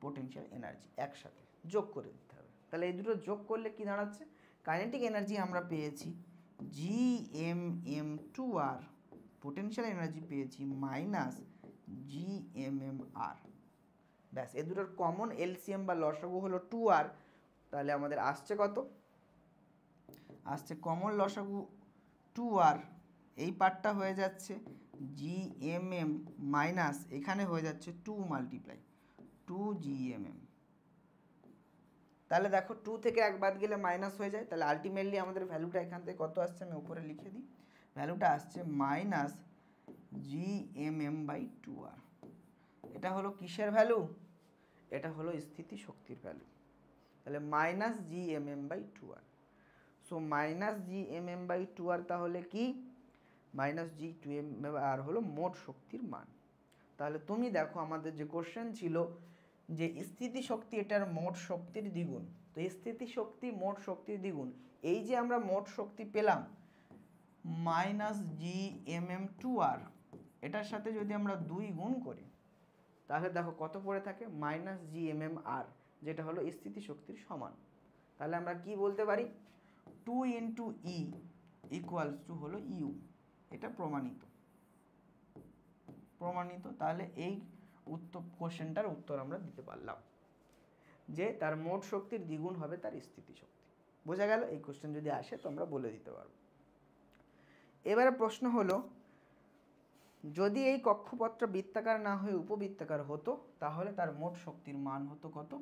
পোটেনশিয়াল এনার্জি, একসাথে যোগ করে দিতে হবে। তাহলে এই দুটো যোগ করলে কি দাঁড়াচ্ছে? কাইনেটিক এনার্জি আমরা পেয়েছি GMM2R, পোটেনশিয়াল এনার্জি পেয়েছি মাইনাস GMMR। ব্যাস, এই দুটোর কমন এলসিএম বা লসাগু হলো 2R। তাহলে আমাদের আসছে কত? আসছে কমন লসাগু 2R। এই পার্টটা হয়ে যাচ্ছে GMM মাইনাস এখানে হয়ে যাচ্ছে 2 মাল্টিপ্লাই 2GMM। তাহলে দেখো 2 থেকে 1 বাদ গেলে মাইনাস হয়ে যায়, তাহলে আলটিমেটলি আমাদের ভ্যালুটা এখান থেকে কত আসছে আমি উপরে লিখে দিই। ভ্যালুটা আসছে মাইনাস GMM/2R। এটা হলো কিসের ভ্যালু? এটা হলো স্থিতিশক্তির ভ্যালু। তাহলে minus GMM/2R। So minus GMM/2R তাহলে কি? মাইনাস GMMR হলো মোট শক্তির মান। তাহলে তুমি দেখো আমাদের যে কোশ্চেন ছিল যে স্থিতিশক্তি এটার মোট শক্তির দ্বিগুণ, তো স্থিতিশক্তি মোট শক্তির দ্বিগুণ, এই যে আমরা মোট শক্তি পেলাম মাইনাস GMM2R, এটার সাথে যদি আমরা 2 গুণ করি তাহলে দেখো কত পড়ে থাকে? মাইনাস GMMR, যেটা হলো স্থিতিশক্তির সমান। তাহলে আমরা কি বলতে পারি? 2 ইন্টু ই ইকুয়ালস টু হলো ইউ। এটা প্রমাণিত। তাহলে এই কোশ্চেনটার উত্তর আমরা দিতে পারলাম যে তার মোট শক্তির দ্বিগুণ হবে তার স্থিতিশক্তি। বোঝা গেল? এই কোশ্চেন যদি আসে তো আমরা বলে দিতে পারবো। এবারে প্রশ্ন হলো, যদি এই কক্ষপথটা বৃত্তাকার না হয়ে উপবৃত্তাকার হতো তাহলে তার মোট শক্তির মান হতো কত?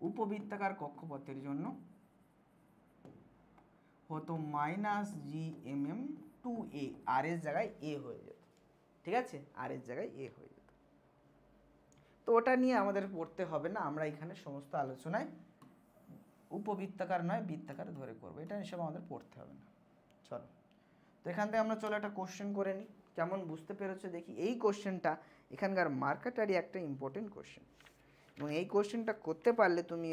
উপবৃত্তাকার কক্ষপথের জন্য হতো মাইনাস GMM2A, আর এর জায়গায় এ হয়ে যেত। ঠিক আছে, আর এর জায়গায় এ হয়ে যেত। তো ওটা নিয়ে আমাদের পড়তে হবে না, আমরা এখানে সমস্ত আলোচনায় উপবৃত্তাকার নয় বৃত্তাকার ধরে করবো, এটা হিসেবে আমাদের পড়তে হবে না। চলো, তো এখান থেকে আমরা চলো একটা কোশ্চেন করে নিই, কেমন বুঝতে পেরেছো দেখি। এই কোশ্চেনটা এখানকার মার্কেটারি একটা ইম্পর্টেন্ট কোশ্চেন, এবং এই কোশ্চেনটা করতে পারলে তুমি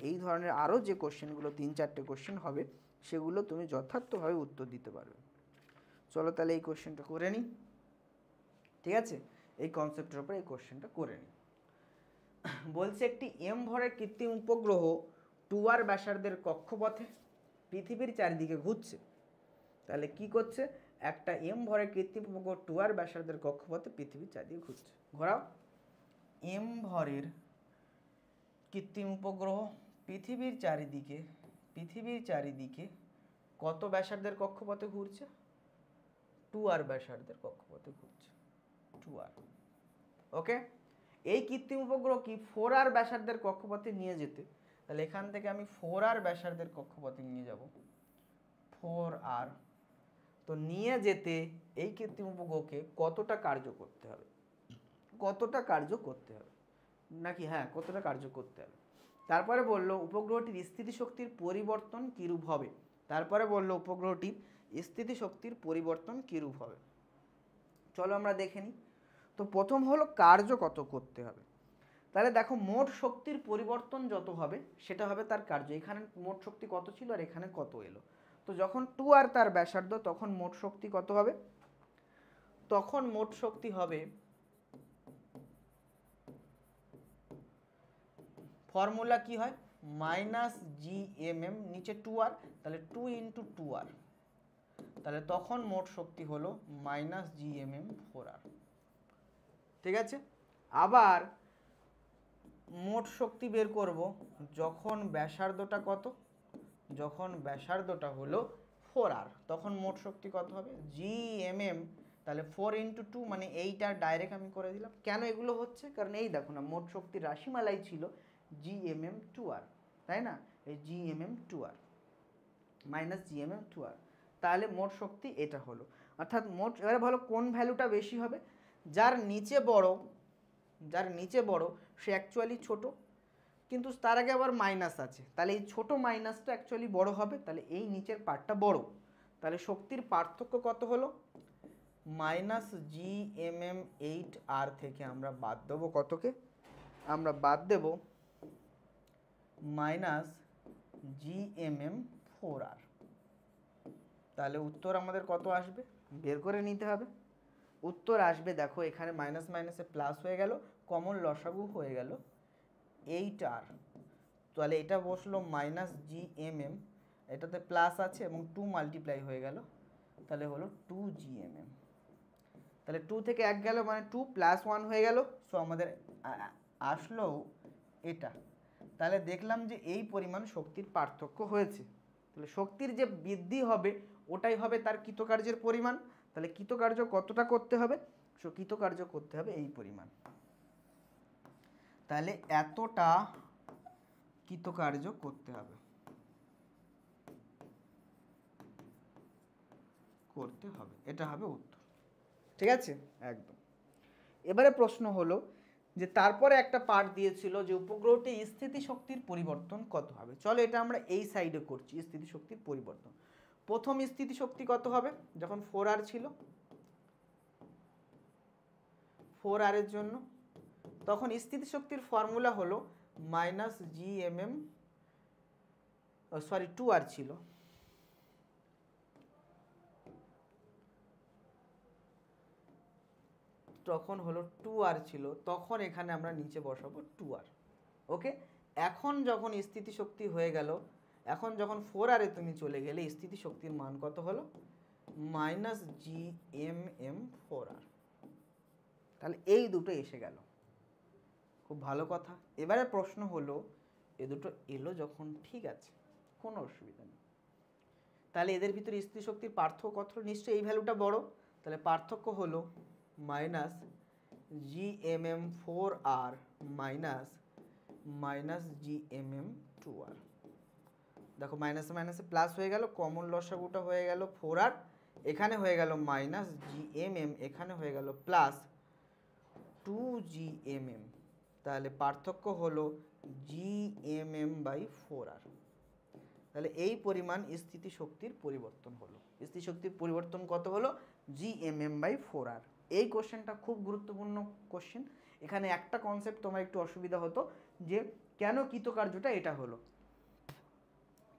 এই ধরনের আরও যে কোশ্চেনগুলো 3-4টে কোশ্চেন হবে সেগুলো তুমি যথার্থভাবে উত্তর দিতে পারবে। চলো তাহলে এই কোশ্চেনটা করে নিই। ঠিক আছে, এই কনসেপ্টের উপরে এই কোশ্চেনটা করে নিই। বলছে একটি এম ভরের কৃত্রিম উপগ্রহ 2R ব্যাসার্ধের কক্ষপথে পৃথিবীর চারিদিকে ঘুরছে। তাহলে কি করছে? একটা এম ভরের কৃত্রিম উপগ্রহ 2R ব্যাসার্ধের কক্ষপথে পৃথিবীর চারিদিকে ঘুরছে। ঘোরাও। এম ভরের কৃত্রিম উপগ্রহ পৃথিবীর চারিদিকে কত ব্যাসার্ধের কক্ষপথে ঘুরছে? 2R ব্যাসার্ধের কক্ষপথে ঘুরছে। 2R। ওকে, এই কৃত্রিম উপগ্রহ কি 4R ব্যাসার্ধের কক্ষপথে নিয়ে যেতে, তাহলে এখান থেকে আমি 4R ব্যাসার্ধের কক্ষপথে নিয়ে যাব। 4R। তো নিয়ে যেতে এই কৃত্রিম উপগ্রহকে কতটা কার্য করতে হবে? কতটা কার্য করতে হবে। তারপরে বললো উপগ্রহটির স্থিতিশক্তির পরিবর্তন কিরূপ হবে। চলো আমরা দেখে নিই। তো প্রথম হলো কার্য কত করতে হবে। তাহলে দেখো মোট শক্তির পরিবর্তন যত হবে সেটা হবে তার কার্য। এখানে মোট শক্তি কত ছিল আর এখানে কত এলো, তো যখন 2R তার ব্যাসার্ধ তখন মোট শক্তি কত হবে? তখন মোট শক্তি হবে, ফর্মুলা কি হয়? মাইনাস জি এম এম, নিচে 2r, তাহলে 2 ইন্টু 2r, তাহলে তখন মোট শক্তি হলো minus G M M 4r। ঠিক আছে, আবার মোট শক্তি বের করব যখন ব্যাসার্ধটা কত, যখন ব্যাসার্ধটা হলো 4r, তখন মোট শক্তি কত হবে, জি এম এম, তাহলে 4 ইন্টু 2 মানে এইটা ডাইরেক্ট আমি করে দিলাম। কেন এগুলো হচ্ছে, কারণ এই দেখো না মোট শক্তির রাশিমালাই ছিল জি এম এম 2r, তাই না, এই G M M 2r minus G M M 2r, তাহলে মোট শক্তি এটা হলো। অর্থাৎ মোট, এবারে ভালো কোন ভ্যালুটা বেশি হবে, যার নিচে বড়, যার নিচে বড় সে অ্যাকচুয়ালি ছোট, কিন্তু তার আগে আবার মাইনাস আছে, তাহলে এই ছোট মাইনাসটা অ্যাকচুয়ালি বড় হবে, তাহলে এই নিচের পার্টটা বড়, তাহলে শক্তির পার্থক্য কত হলো, minus G M M 8r থেকে আমরা বাদ দেবো কতকে, আমরা বাদ দেব minus G M M 4r, তাহলে উত্তর আমাদের কত আসবে বের করে নিতে হবে। উত্তর আসবে, দেখো এখানে মাইনাস মাইনাসে প্লাস হয়ে গেল, কমন লসাগু হয়ে গেল 8r, তাহলে এটা বসলো মাইনাস জি এম এম, এটাতে প্লাস আছে এবং 2 মাল্টিপ্লাই হয়ে গেল, তাহলে হলো 2 জি এম এম, তাহলে 2 থেকে 1 গেল মানে 2 প্লাস 1 হয়ে গেল, সো আমাদের আসলো এটা। তাহলে দেখলাম যে এই পরিমাণ শক্তির পার্থক্য হয়েছে, তাহলে শক্তির যে বৃদ্ধি হবে ওটাই হবে তার কৃতকার্যের পরিমাণ, তাহলে কৃতকার্য কতটা করতে হবে, সো কৃতকার্য করতে হবে এই পরিমাণ, তাহলে এতটা কৃতকার্য করতে হবে, করতে হবে, এটা হবে উত্তর। ঠিক আছে, একদম। এবারে প্রশ্ন হলো যে তারপরে একটা পার্ট দিয়েছিল যে উপগ্রহটি স্থিতিশক্তির পরিবর্তন কত হবে। চলো এটা আমরা এই সাইডে করছি, স্থিতিশক্তির পরিবর্তন। প্রথম স্থিতিশক্তি কত হবে, যখন 4r ছিল, 4r এর জন্য তখন স্থিতিশক্তির ফর্মুলা হলো minus G M M, sorry 2r ছিল, তখন হলো 2r ছিল, তখন এখানে আমরা নিচে বসাবো 2r। ওকে, এখন যখন স্থিতিশক্তি হয়ে গেল, এখন যখন 4r এ তুমি চলে গেলে স্থিতিশক্তির মান কত হলো, minus G M M 4r, তাহলে এই দুটো এসে গেল, খুব ভালো কথা। এবারে প্রশ্ন হলো এ দুটো এলো যখন, ঠিক আছে কোনো অসুবিধা নেই, তাহলে এদের ভিতরে স্থিতিশক্তির পার্থক্য কত, নিশ্চয়ই এই ভ্যালুটা বড়, তাহলে পার্থক্য হলো minus G M M 4r minus minus G M M 2r, দেখো মাইনাসে মাইনাসে প্লাস হয়ে গেল, কমন লসাগুটা হয়ে গেল 4r, এখানে হয়ে গেল মাইনাস জি এম এম, এখানে হয়ে গেল প্লাস 2 জি এম এম, তাহলে পার্থক্য হলো জি এম এম বাই 4r, তাহলে এই পরিমাণ স্থিতিশক্তির পরিবর্তন হলো। স্থিতিশক্তির পরিবর্তন কত হলো, জি এম এম বাই 4r। এই কোশ্চেনটা খুব গুরুত্বপূর্ণ কোশ্চেন। এখানে একটা কনসেপ্ট তোমার একটু অসুবিধা হতো যে কেন কৃতকার্যটা এটা হলো,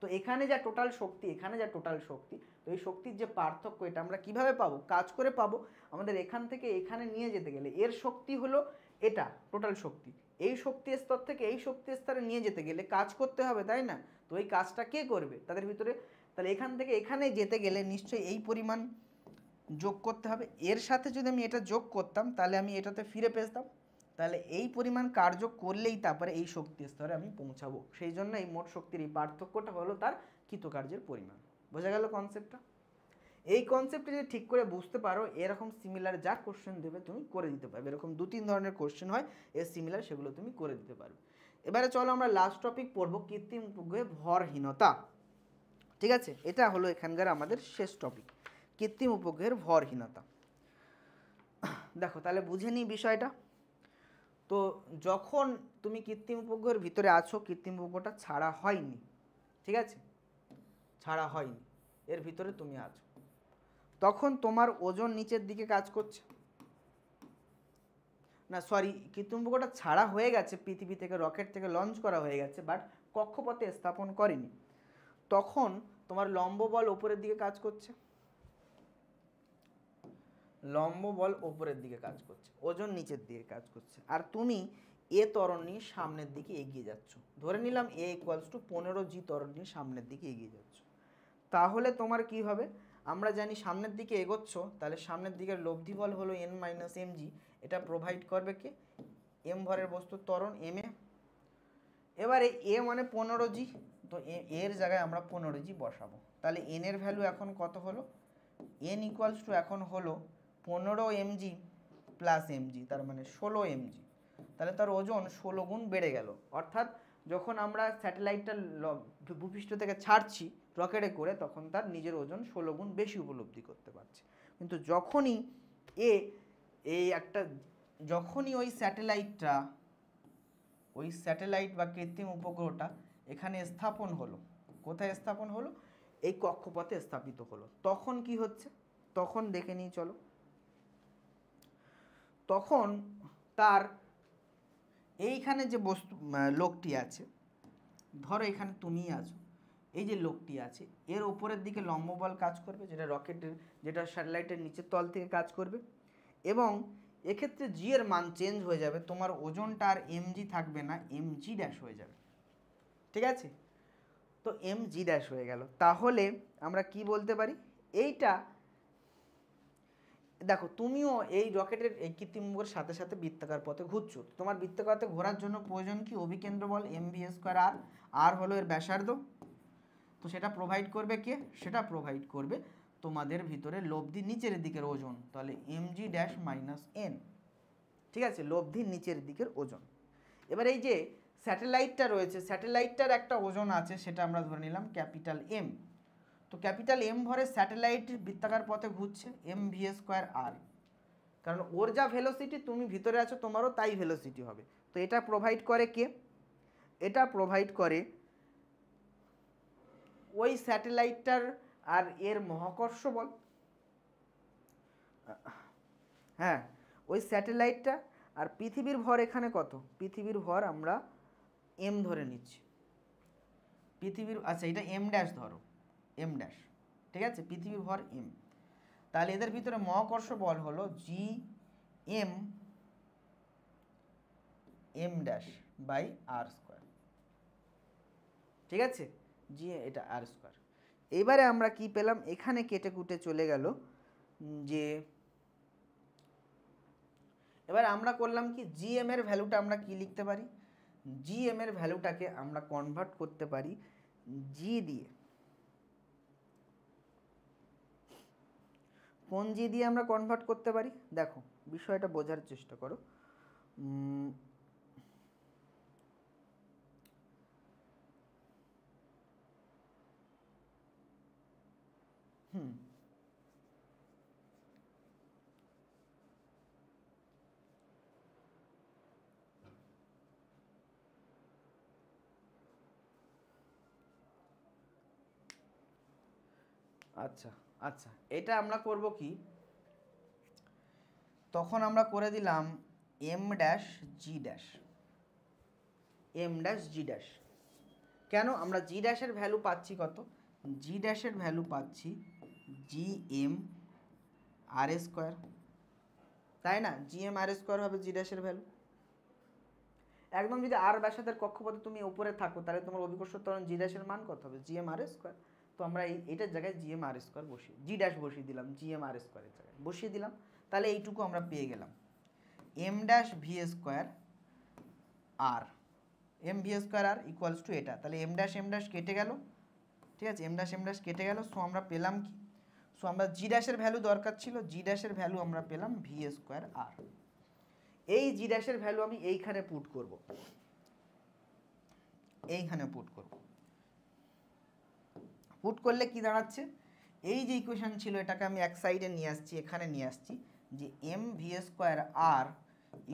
তো এখানে যা টোটাল শক্তি, এখানে যা টোটাল শক্তি, তো এই শক্তির যে পার্থক্য এটা আমরা কিভাবে পাবো, কাজ করে পাবো। আমাদের এখান থেকে এখানে নিয়ে যেতে গেলে এর শক্তি হলো এটা টোটাল শক্তি, এই শক্তি স্তর থেকে এই শক্তি স্তরে নিয়ে যেতে গেলে কাজ করতে হবে, তাই না, তো এই কাজটা কে করবে তাদের ভিতরে, তাহলে এখান থেকে এখানে যেতে গেলে নিশ্চয়ই এই পরিমাণ যোগ করতে হবে, এর সাথে যদি আমি এটা যোগ করতাম তাহলে আমি এটাতে ফিরে পেতাম, তাহলে এই পরিমাণ কার্য করলেই তারপরে এই শক্তি স্তরে আমি পৌঁছাবো, সেই জন্য এই মোট শক্তির এই পার্থক্যটা হলো তার কৃতকার্যের পরিমাণ। বোঝা গেল কনসেপ্টটা? এই কনসেপ্টটা যদি ঠিক করে বুঝতে পারো, এরকম সিমিলার যা কোশ্চেন দেবে তুমি করে দিতে পারবে, এরকম 2-3 ধরনের কোশ্চেন হয় এর সিমিলার, সেগুলো তুমি করে দিতে পারবে। এবারে চলো আমরা লাস্ট টপিক পড়বো, কৃত্রিম উপগ্রহে ভরহীনতা। ঠিক আছে, এটা হলো এখানকার আমাদের শেষ টপিক, কৃত্রিম উপগ্রহের ভরহীনতা। দেখো তাহলে বুঝে নিই বিষয়টা। তো যখন তুমি কৃত্রিম উপগ্রহের ভিতরে আছো, কৃত্রিম উপগ্রহটা ছাড়া হয়নি, ঠিক আছে, ছাড়া হয়নি, এর ভিতরে তুমি আছো, তখন তোমার ওজন নিচের দিকে কাজ করছে, না সরি, কৃত্রিম উপগ্রহটা ছাড়া হয়ে গেছে, পৃথিবী থেকে রকেট থেকে লঞ্চ করা হয়ে গেছে, বাট কক্ষপথে স্থাপন করেনি, তখন তোমার লম্ব বল ওপরের দিকে কাজ করছে, লম্ব বল ওপরের দিকে কাজ করছে, ওজন নিচের দিকে কাজ করছে, আর তুমি এ ত্বরণ নিয়ে সামনের দিকে এগিয়ে যাচ্ছ, ধরে নিলাম এ ইকুয়ালস টু 15g ত্বরণ নিয়ে সামনের দিকে এগিয়ে যাচ্ছ, তাহলে তোমার কি হবে, আমরা জানি সামনের দিকে এগোচ্ছ, তাহলে সামনের দিকের লব্ধি বল হলো n মাইনাস mg, এটা প্রোভাইড করবে কে, m ভরের বস্তুর ত্বরণ m এ। এবারে এ মানে 15g, তো এর জায়গায় আমরা 15g বসাবো, তাহলে n এর ভ্যালু এখন কত হলো, n ইকুয়ালস টু এখন হলো 15mg প্লাস mg, তার মানে 16mg, তাহলে তার ওজন 16 গুণ বেড়ে গেল। অর্থাৎ যখন আমরা স্যাটেলাইটটা ভূপৃষ্ঠ থেকে ছাড়ছি রকেটে করে, তখন তার নিজের ওজন 16 গুণ বেশি উপলব্ধি করতে পারছে। কিন্তু যখনই যখনই ওই স্যাটেলাইট বা কৃত্রিম উপগ্রহটা এখানে স্থাপন হলো, কোথায় স্থাপন হলো, এই কক্ষপথে স্থাপিত হলো, তখন কি হচ্ছে, তখন দেখে নিই চলো। তখন তার এইখানে যে লোকটি আছে, ধরো এখানে তুমিই আছো, এই যে লোকটি আছে এর উপরের দিকে লম্ব বল কাজ করবে, যেটা স্যাটেলাইটের নিচের তল থেকে কাজ করবে, এবং এক্ষেত্রে জি এর মান চেঞ্জ হয়ে যাবে, তোমার ওজনটা আর mg থাকবে না, mg ড্যাশ হয়ে যাবে, ঠিক আছে। তো mg ড্যাশ হয়ে গেল, তাহলে আমরা কি বলতে পারি, এইটা দেখো তুমিও এই রকেটের এই কৃত্রিম উপগ্রহের সাথে সাথে বৃত্তাকার পথে ঘুরছো, তোমার বৃত্তাকার পথে ঘোরার জন্য প্রয়োজন কি, অভিকেন্দ্র বল mv²r, আর হলো এর ব্যাসার্ধ, তো সেটা প্রোভাইড করবে কে, সেটা প্রোভাইড করবে তোমাদের ভিতরে লব্ধি নিচের দিকের ওজন, তাহলে mg ড্যাশ মাইনাস n, ঠিক আছে, লব্ধির নিচের দিকের ওজন। এবার এই যে স্যাটেলাইটটা রয়েছে, স্যাটেলাইটটার একটা ওজন আছে, সেটা আমরা ধরে নিলাম ক্যাপিটাল M, তো ক্যাপিটাল M ভরে স্যাটেলাইট বৃত্তাকার পথে ঘুরছে mv²r, কারণ ওর যা ভেলোসিটি তুমি ভিতরে আছো তোমারও তাই ভেলোসিটি হবে, তো এটা প্রোভাইড করে কে, এটা প্রোভাইড করে ওই স্যাটেলাইটটার আর এর মহাকর্ষ বল, হ্যাঁ ওই স্যাটেলাইটটা আর পৃথিবীর ভর এখানে কত, পৃথিবীর ভর আমরা m ধরে নিচ্ছি, পৃথিবীর আচ্ছা এটা m ড্যাশ ধরো, m ড্যাশ, ঠিক আছে, পৃথিবীর ভর m, তাহলে এদের ভিতরে মহাকর্ষ বল হলো G m dash by r square, ঠিক আছে, জি এটা r স্কোয়ার। এবারে আমরা কি পেলাম, এখানে কেটে কুটে চলে গেল যে, এবার আমরা করলাম কি, জিএম এর ভ্যালুটা আমরা কি লিখতে পারি, জিএম এর ভ্যালুটাকে আমরা কনভার্ট করতে পারি জি দিয়ে, কোন জি দিয়ে আমরা কনভার্ট করতে পারি, দেখো বিষয়টা বোঝার চেষ্টা করো, আচ্ছা আচ্ছা, এটা আমরা করব কি, তখন আমরা করে দিলাম m ড্যাশ জি ড্যাশ, m ড্যাশ জি ড্যাশ, কেন আমরা জি ড্যাশের ভ্যালু পাচ্ছি কত, জি ড্যাশের ভ্যালু পাচ্ছি জি এম আর স্কোয়ার, তাই না, জি এম আর স্কোয়ার হবে জি ড্যাশের ভ্যালু, একদম যদি আর ব্যাসার্ধের কক্ষপথে তুমি উপরে থাকো, তাহলে তোমার অভিকর্ষ ত্বরণ জি ড্যাশের মান কত হবে, জি এম আর স্কোয়ার, তো আমরা এইটার জায়গায় জি এম আর স্কোয়ার বসিয়ে জি ড্যাশ বসিয়ে দিলাম, জি এম আর স্কোয়ারের জায়গায় বসিয়ে দিলাম, তাহলে এইটুকু আমরা পেয়ে গেলাম M dash V square R, M V square R equals to এটা, তাহলে এম ড্যাশ কেটে গেল, ঠিক আছে, এম ড্যাশ কেটে গেল, সো আমরা পেলাম কি, সো আমরা জি ড্যাশের ভ্যালু দরকার ছিল, জি ড্যাশের ভ্যালু আমরা পেলাম ভি স্কোয়ার আর, এই জি ড্যাশের ভ্যালু আমি এইখানে পুট করব, এইখানে পুট করব, পুট করলে কি দাঁড়াচ্ছে, এই যে ইকুয়েশন ছিল এটাকে আমি এক সাইডে নিয়ে আসছি, এখানে নিয়ে আসছি, যে M V square R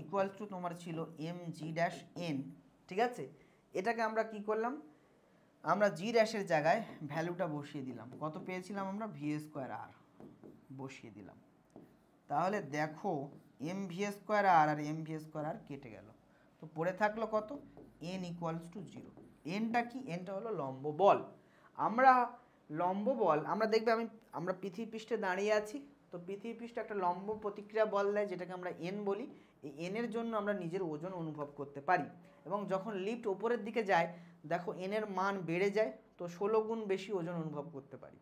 equal to তোমার ছিল এম জি ড্যাশ এন, ঠিক আছে, এটাকে আমরা কি করলাম, আমরা জি ড্যাশের জায়গায় ভ্যালুটা বসিয়ে দিলাম, কত পেয়েছিলাম আমরা, ভি স্কোয়ার আর বসিয়ে দিলাম, তাহলে দেখো এম ভি স্কোয়ার আর আর এম ভি স্কোয়ার আর কেটে গেল, তো পড়ে থাকলো কত, এন ইকুয়ালস টু 0, এনটা কি, এনটা হলো লম্ব বল, আমরা লম্ব বল আমরা দেখবে আমরা পৃথিবী পৃষ্ঠে দাঁড়িয়ে আছি, তো তো পৃথিবী পৃষ্ঠ একটা লম্ব প্রতিক্রিয়া বল দেয়, যেটাকে আমরা এন বলি। এই এনের জন্য আমরা নিজের ওজন অনুভব করতে পারি। এবং যখন লিফট ওপরের দিকে যায়, দেখো এনের মান বেড়ে যায়, তো 16 গুণ বেশি ওজন অনুভব করতে পারি,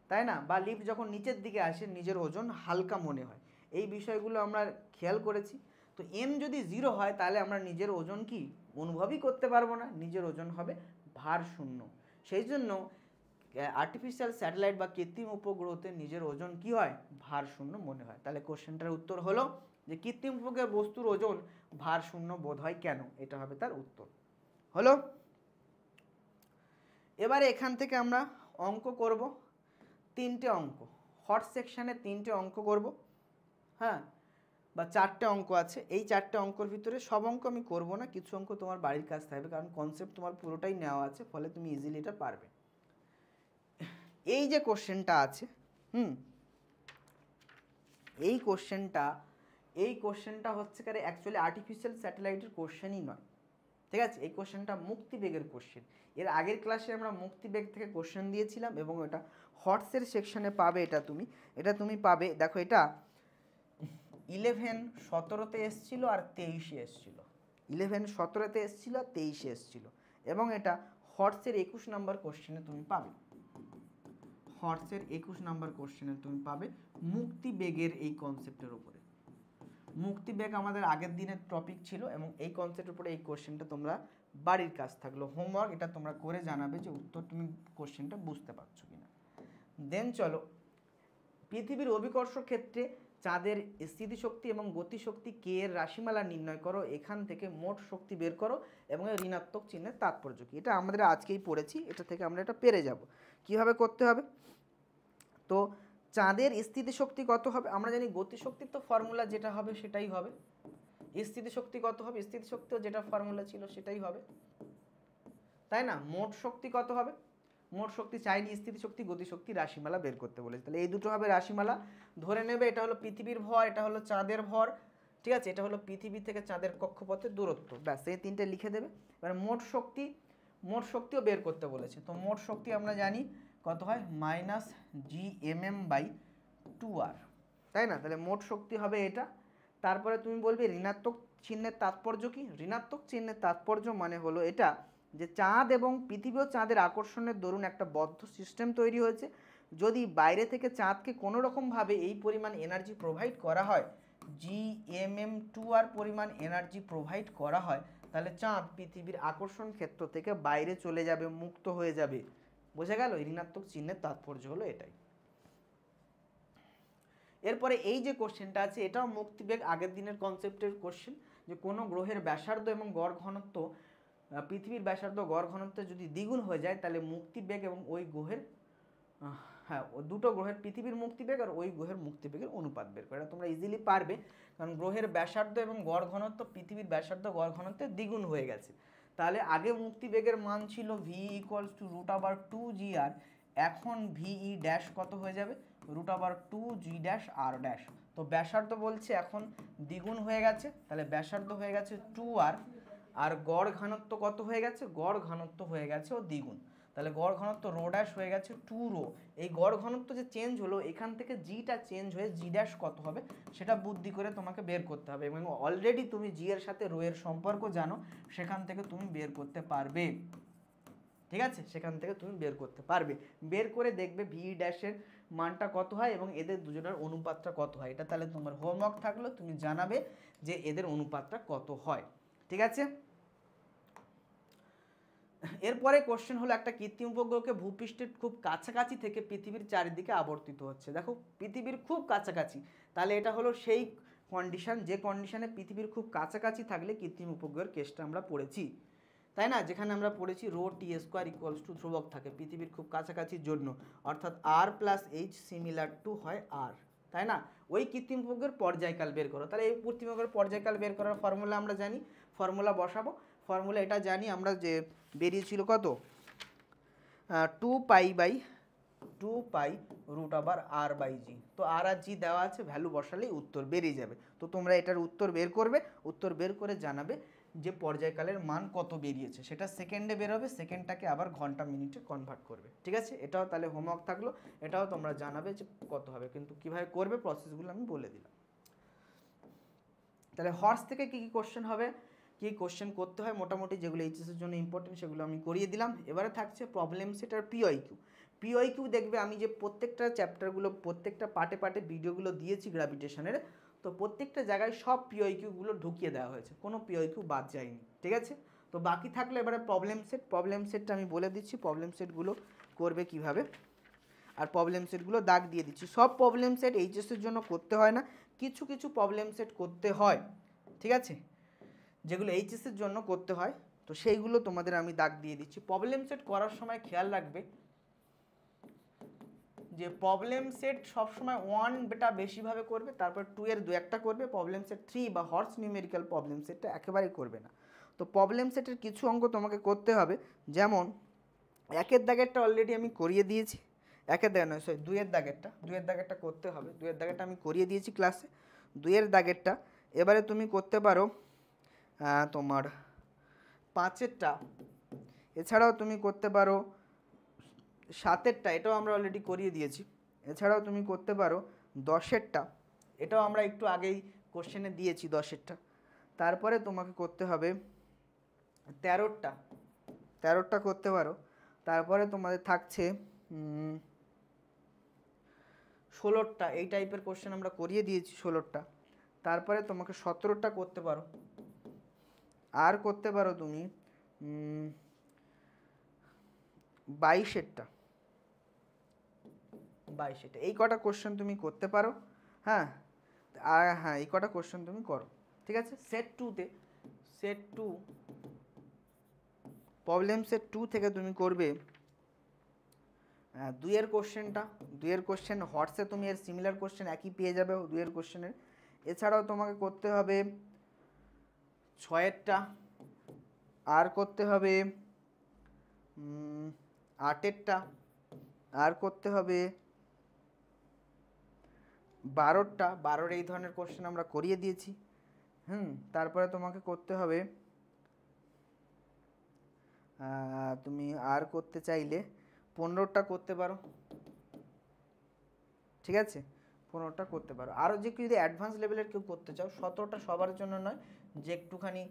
তাই না? বা লিফট যখন নিচের দিকে আসে, নিজের ওজন হালকা মনে হয়। এই বিষয়গুলো আমরা খেয়াল করেছি। তো এন যদি 0 হয়, তাহলে আমরা নিজের ওজন কি অনুভবই করতে পারবো না, নিজের ওজন হবে ভার শূন্য। সেই জন্য আর্টিফিশিয়াল স্যাটেলাইট বা কৃত্রিম উপগ্রহতে নিজের ওজন কি হয়, ভার শূন্য মনে হয়। তাহলে কোশ্চেনটার উত্তর হলো যে কৃত্রিম উপগ্রহের বস্তুর ওজন ভার শূন্য বোধ হয় কেন, এটা হবে তার উত্তর। হলো। এবারে এখান থেকে আমরা অঙ্ক করব, 3টে অঙ্ক। হট সেকশানে 3টে অঙ্ক করব, হ্যাঁ, বা 4টে অঙ্ক আছে। এই 4টে অঙ্কর ভিতরে সব অঙ্ক আমি করব না, কিছু অঙ্ক তোমার বাড়ির কাজ থাকবে, কারণ কনসেপ্ট তোমার পুরোটাই নেওয়া আছে, ফলে তুমি ইজিলি এটা পারবে। এই যে কোশ্চেনটা আছে, এই কোশ্চেনটা হচ্ছে কারে অ্যাকচুয়ালি আর্টিফিশিয়াল স্যাটেলাইটের কোশ্চেনই নয়, ঠিক আছে? এই কোশ্চেনটা মুক্তিবেগের কোশ্চেন। এর আগের ক্লাসে আমরা মুক্তিবেগ থেকে কোশ্চেন দিয়েছিলাম, এবং এটা হটসের সেকশনে পাবে। এটা তুমি পাবে, দেখো এটা 11-17তে এসছিল আর 23-এ এসছিল, 11-17তে এসছিল আর 23-এ এসছিল, এবং এটা হটসের 21 নম্বর কোশ্চেনে তুমি পাবে। হটসের 21 নম্বর কোশ্চেনে তুমি পাবে মুক্তিবেগের এই কনসেপ্টের উপরে। মুক্তিবেগ আমাদের আগের দিনের টপিক ছিল, এবং এই কনসেপ্টের উপরে এই কোশ্চেনটা তোমরা বাড়ির কাজ থাকলো, হোমওয়ার্ক, এটা তোমরা করে জানাবে যে উত্তর তুমি কোশ্চেনটা বুঝতে পারছো কিনা। দেন চলো, পৃথিবীর অভিকর্ষ ক্ষেত্রে চাঁদের স্থিতিশক্তি এবং গতিশক্তি কে এর রাশিমালা নির্ণয় করো, এখান থেকে মোট শক্তি বের করো এবং ঋণাত্মক চিহ্নের তাৎপর্য কি। এটা আমাদের আজকেই পড়েছি, এটা থেকে আমরা এটা পেরে যাব। কিভাবে করতে হবে, তো চাঁদের স্থিতিশক্তি কত হবে, আমরা জানি গতিশক্তির তো ফর্মুলা যেটা হবে সেটাই হবে। স্থিতিশক্তি কত হবে, স্থিতিশক্তিও যেটা ফর্মুলা ছিল সেটাই হবে, তাই না? মোট শক্তি কত হবে, মোট শক্তি চাইনি, স্থিতিশক্তি গতিশক্তি রাশিমালা বের করতে বলেছে, তাহলে এই দুটো হবে রাশিমালা। ধরে নেবে এটা হলো পৃথিবীর ভর, এটা হলো চাঁদের ভর, ঠিক আছে? এটা হলো পৃথিবী থেকে চাঁদের কক্ষপথের দূরত্ব, ব্যাস এই 3টে লিখে দেবে। এবার মোট শক্তিও বের করতে বলেছে, তো মোট শক্তি আমরা জানি কত হয়, -gmm/2r, তাই না? তাহলে মোট শক্তি হবে এটা। তারপরে তুমি বলবে ঋণাত্মক চিহ্নের তাৎপর্য কি। ঋণাত্মক চিহ্নের তাৎপর্য মানে হলো এটা যে চাঁদ এবং পৃথিবীও চাঁদের আকর্ষণের দরুন একটা বদ্ধ সিস্টেম তৈরি হয়েছে। যদি বাইরে থেকে চাঁদকে কোনো রকমভাবে এই পরিমাণ এনার্জি প্রোভাইড করা হয়, gmm2r পরিমাণ এনার্জি প্রোভাইড করা হয়, তাহলে চাঁদ পৃথিবীর আকর্ষণ ক্ষেত্র থেকে বাইরে চলে যাবে, মুক্ত হয়ে যাবে। বোঝা গেল? ঋণাত্মক চিহ্নের তাৎপর্য হলো এটাই। এরপরে এই যে কোশ্চেনটা আছে, এটাও মুক্তিবেগ আগের দিনের কনসেপ্টের কোশ্চেন, যে কোনো গ্রহের ব্যাসার্ধ এবং গড় ঘনত্ব পৃথিবীর ব্যাসার্ধ গড় ঘনত্ব যদি দ্বিগুণ হয়ে যায়, তাহলে মুক্তিবেগ এবং ওই গ্রহের দুটো গ্রহের, পৃথিবীর মুক্তিবেগ আর ওই গ্রহের মুক্তিবেগের অনুপাত বের করে। এটা তোমরা ইজিলি পারবে, কারণ গ্রহের ব্যাসার্ধ এবং গড় ঘনত্ব পৃথিবীর ব্যাসার্ধ গড় ঘনত্বের দ্বিগুণ হয়ে গেছে। তাহলে আগে মুক্তিবেগের মান ছিল v = √2gr, এখন ve ড্যাশ কত হয়ে যাবে, √2g'(r')। তো ব্যাসার্ধ বলছে এখন দ্বিগুণ হয়ে গেছে, তাহলে ব্যাসার্ধ হয়ে গেছে 2r, আর গড় ঘনত্ব কত হয়ে গেছে, গড় ঘনত্ব হয়ে গেছে ও দ্বিগুণ, তাহলে গড় ঘনত্ব ρ' হয়ে গেছে 2ρ। এই গড় ঘনত্ব যে চেঞ্জ হলো, এখান থেকে জিটা চেঞ্জ হয়ে g' কত হবে সেটা বুদ্ধি করে তোমাকে বের করতে হবে, এবং অলরেডি তুমি জি এর সাথে রো এর সম্পর্ক জানো, সেখান থেকে তুমি বের করতে পারবে, ঠিক আছে? সেখান থেকে তুমি বের করতে পারবে, বের করে দেখবে v' মানটা কত হয় এবং এদের দুজনের অনুপাতটা কত হয়। এটা তাহলে তোমার হোমওয়ার্ক থাকলো, তুমি জানাবে যে এদের অনুপাতটা কত হয়, ঠিক আছে? এরপরে কোশ্চেন হলো, একটা কৃত্রিম উপগ্রহকে ভূপৃষ্ঠের খুব কাছাকাছি থেকে পৃথিবীর চারিদিকে আবর্তিত হচ্ছে। দেখো পৃথিবীর খুব কাছাকাছি, তাহলে এটা হলো সেই কন্ডিশন, যে কন্ডিশনে পৃথিবীর খুব কাছাকাছি থাকলে কৃত্রিম উপগ্রহের কেসটা আমরা পড়েছি, তাই না? যেখানে আমরা পড়েছি ρt² = ধ্রুবক থাকে পৃথিবীর খুব কাছাকাছির জন্য, অর্থাৎ r + h = হয় r, তাই না? ওই কৃত্রিম উপগ্রহের পর্যায়কাল বের করো। তাহলে এই কৃত্রিম উপগ্রহের পর্যায়কাল বের করার ফর্মুলা আমরা জানি, ফর্মুলা বসাবো। ফর্মুলা এটা জানি আমরা, যে বেরিয়েছিল কত, 2π√r/g। তো r আর g দেওয়া আছে, ভ্যালু বসালেই উত্তর বেরিয়ে যাবে। তো তোমরা এটার উত্তর বের করবে, উত্তর বের করে জানাবে যে পর্যায়কালের মান কত বেরিয়েছে সেটা সেকেন্ডে বেরোবে, সেকেন্ডটাকে আবার ঘন্টা মিনিটে কনভার্ট করবে। ঠিক আছে, এটাও তাহলে হোমওয়ার্ক থাকলো, এটাও তোমরা জানাবে যে কত হবে, কিন্তু কিভাবে করবে প্রসেসগুলো আমি বলে দিলাম। তাহলে হর্স থেকে কি কি কোশ্চেন হবে, কি কোশ্চেন করতে হয় মোটামুটি যেগুলো এইচএসের জন্য ইম্পর্টেন্ট সেগুলো আমি করিয়ে দিলাম। এবারে থাকছে প্রবলেম সেট আর পিওয়াইকিউ। পিওয়াইকিউ দেখবে আমি যে প্রত্যেকটা চ্যাপ্টারগুলো প্রত্যেকটা পার্টে পার্টে ভিডিওগুলো দিয়েছি গ্র্যাভিটেশনের, তো প্রত্যেকটা জায়গায় সব পিওয়াইকিউগুলো ঢুকিয়ে দেওয়া হয়েছে, কোনো পিওয়াইকিউ বাদ যায়নি। ঠিক আছে, তো বাকি থাকলে এবারে প্রবলেম সেট। প্রবলেম সেটটা আমি বলে দিচ্ছি প্রবলেম সেটগুলো করবে কিভাবে, আর প্রবলেম সেটগুলো দাগ দিয়ে দিচ্ছি। সব প্রবলেম সেট এইচএসের জন্য করতে হয় না, কিছু কিছু প্রবলেম সেট করতে হয়। ঠিক আছে, যেগুলো এইচএসের জন্য করতে হয় তো সেইগুলো তোমাদের আমি দাগ দিয়ে দিচ্ছি। প্রবলেম সেট করার সময় খেয়াল রাখবে যে প্রবলেম সেট সবসময় 1 বেশিভাবে করবে, তারপর 2 এর 2-1টা করবে। প্রবলেম সেট 3 বা হর্স নিউমেরিক্যাল প্রবলেম সেটটা একেবারেই করবে না। তো প্রবলেম সেটের কিছু অঙ্ক তোমাকে করতে হবে, যেমন 1-এর দাগেরটা অলরেডি আমি করিয়ে দিয়েছি, 1-এর দাগের নয় সরি 2-এর দাগেরটা করতে হবে। 2-এর দাগেরটা আমি করিয়ে দিয়েছি ক্লাসে, 2-এর দাগেরটা এবারে তুমি করতে পারো তোমার 5-এরটা, এছাড়াও তুমি করতে পারো 7-এরটা, এটাও আমরা অলরেডি করিয়ে দিয়েছি। এছাড়াও তুমি করতে পারো 10-এরটা, এটাও আমরা একটু আগেই কোশ্চেনে দিয়েছি 10-এরটা। তারপরে তোমাকে করতে হবে 13টা করতে পারো। তারপরে তোমাদের থাকছে 16টা, এই টাইপের কোশ্চেন আমরা করিয়ে দিয়েছি 16টা। তারপরে তোমাকে 17টা করতে পারো, আর করতে পারো তুমি 22-এরটা, এই কটা কোশ্চেন তুমি করতে পারো। হ্যাঁ, আর হ্যাঁ এই কটা কোশ্চেন তুমি করো। ঠিক আছে, সেট 2 প্রবলেম সেট 2 থেকে তুমি করবে 2-এর কোশ্চেন হর্সে তুমি এর সিমিলার কোশ্চেন একই পেয়ে যাবে 2-এর কোশ্চেনের। এছাড়াও তোমাকে করতে হবে 6-এরটা, আর করতে হবে 8-এরটা, আর করতে হবে 12-এর এই ধরনের কোশ্চেন আমরা করিয়ে দিয়েছি। তারপরে তোমাকে করতে হবে তুমি আর করতে চাইলে 15টা করতে পারো। ঠিক আছে, 15টা করতে পারো। আরও যে কেউ যদি অ্যাডভান্স লেভেলের কেউ করতে চাও, 17টা সবার জন্য নয়, যে একটুখানি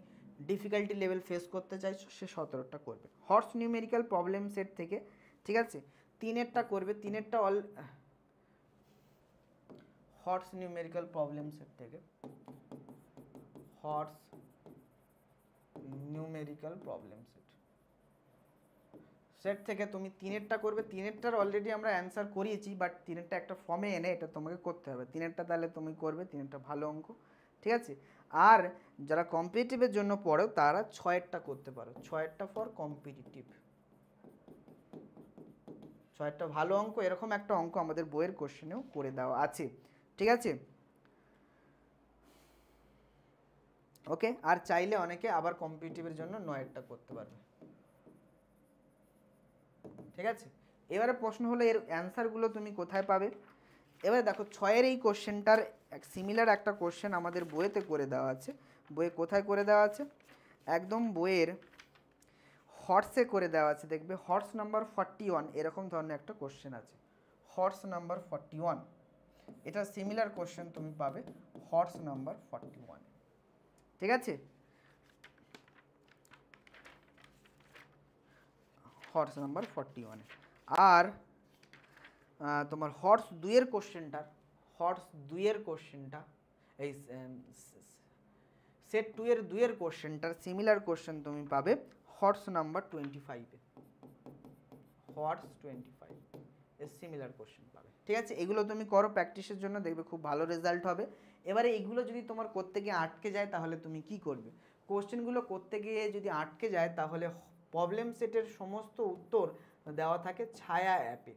ডিফিকাল্টি লেভেল ফেস করতে চাইছো সে 17টা করবে হর্স নিউমেরিক্যাল প্রবলেম সেট থেকে। ঠিক আছে, 3-এরটা করবে, 3-এরটা হর্স নিউমেরিক্যাল প্রবলেম সেট থেকে, হর্স নিউমেরিক্যাল প্রবলেম সেট থেকে তুমি 3-এরটা করবে। 3-এরটার অলরেডি আমরা অ্যান্সার করিয়েছি, বাট 3-এরটা একটা ফর্মে এনে এটা তোমাকে করতে হবে। 3-এরটা তাহলে তুমি করবে, 3-এরটা ভালো অঙ্ক। ঠিক আছে, আর যারা কম্পিটিটিভের জন্য পড়ো তারা 6-এরটা করতে পারো, 6-এরটা ফর কম্পিটিটিভ। 6-এরটা ভালো অঙ্ক, এরকম একটা অঙ্ক আমাদের বইয়ের কোশ্চেনেও করে দেওয়া আছে। ঠিক আছে, ওকে। আর চাইলে অনেকে আবার কম্পিটিটিভের জন্য 9-এরটা করতে পারবে। ঠিক আছে, এবারে প্রশ্ন হলো এর অ্যান্সারগুলো তুমি কোথায় পাবে। এবারে দেখো 6-এর এই কোশ্চেনটার সিমিলার একটা কোশ্চেন আমাদের বইয়েতে করে দেওয়া আছে। বইয়ে কোথায় করে দেওয়া আছে, একদম বইয়ের হর্সে করে দেওয়া আছে। দেখবে হর্স নাম্বার 41 এরকম ধরনের একটা কোশ্চেন আছে, হর্স নাম্বার 41। এটা সিমিলার কোশ্চেন তুমি পাবে হর্স নাম্বার 41। ঠিক আছে, হর্স নাম্বার 41। আর তোমার হর্স 2-এর কোশ্চেনটা এই সেট 2-এর 2-এর কোশ্চেনটার সিমিলার কোশ্চেন তুমি পাবে হর্স নাম্বার 25-এ, হর্স 25 এর সিমিলার কোশ্চেন পাবে। ঠিক আছে, এগুলো তুমি করো প্র্যাকটিসের জন্য, দেখবে খুব ভালো রেজাল্ট হবে। এবারে এইগুলো যদি তোমার করতে গিয়ে আটকে যায় তাহলে তুমি কি করবে, কোশ্চেনগুলো করতে গিয়ে যদি আটকে যায় তাহলে প্রবলেম সেটের সমস্ত উত্তর দেওয়া থাকে ছায়া অ্যাপে।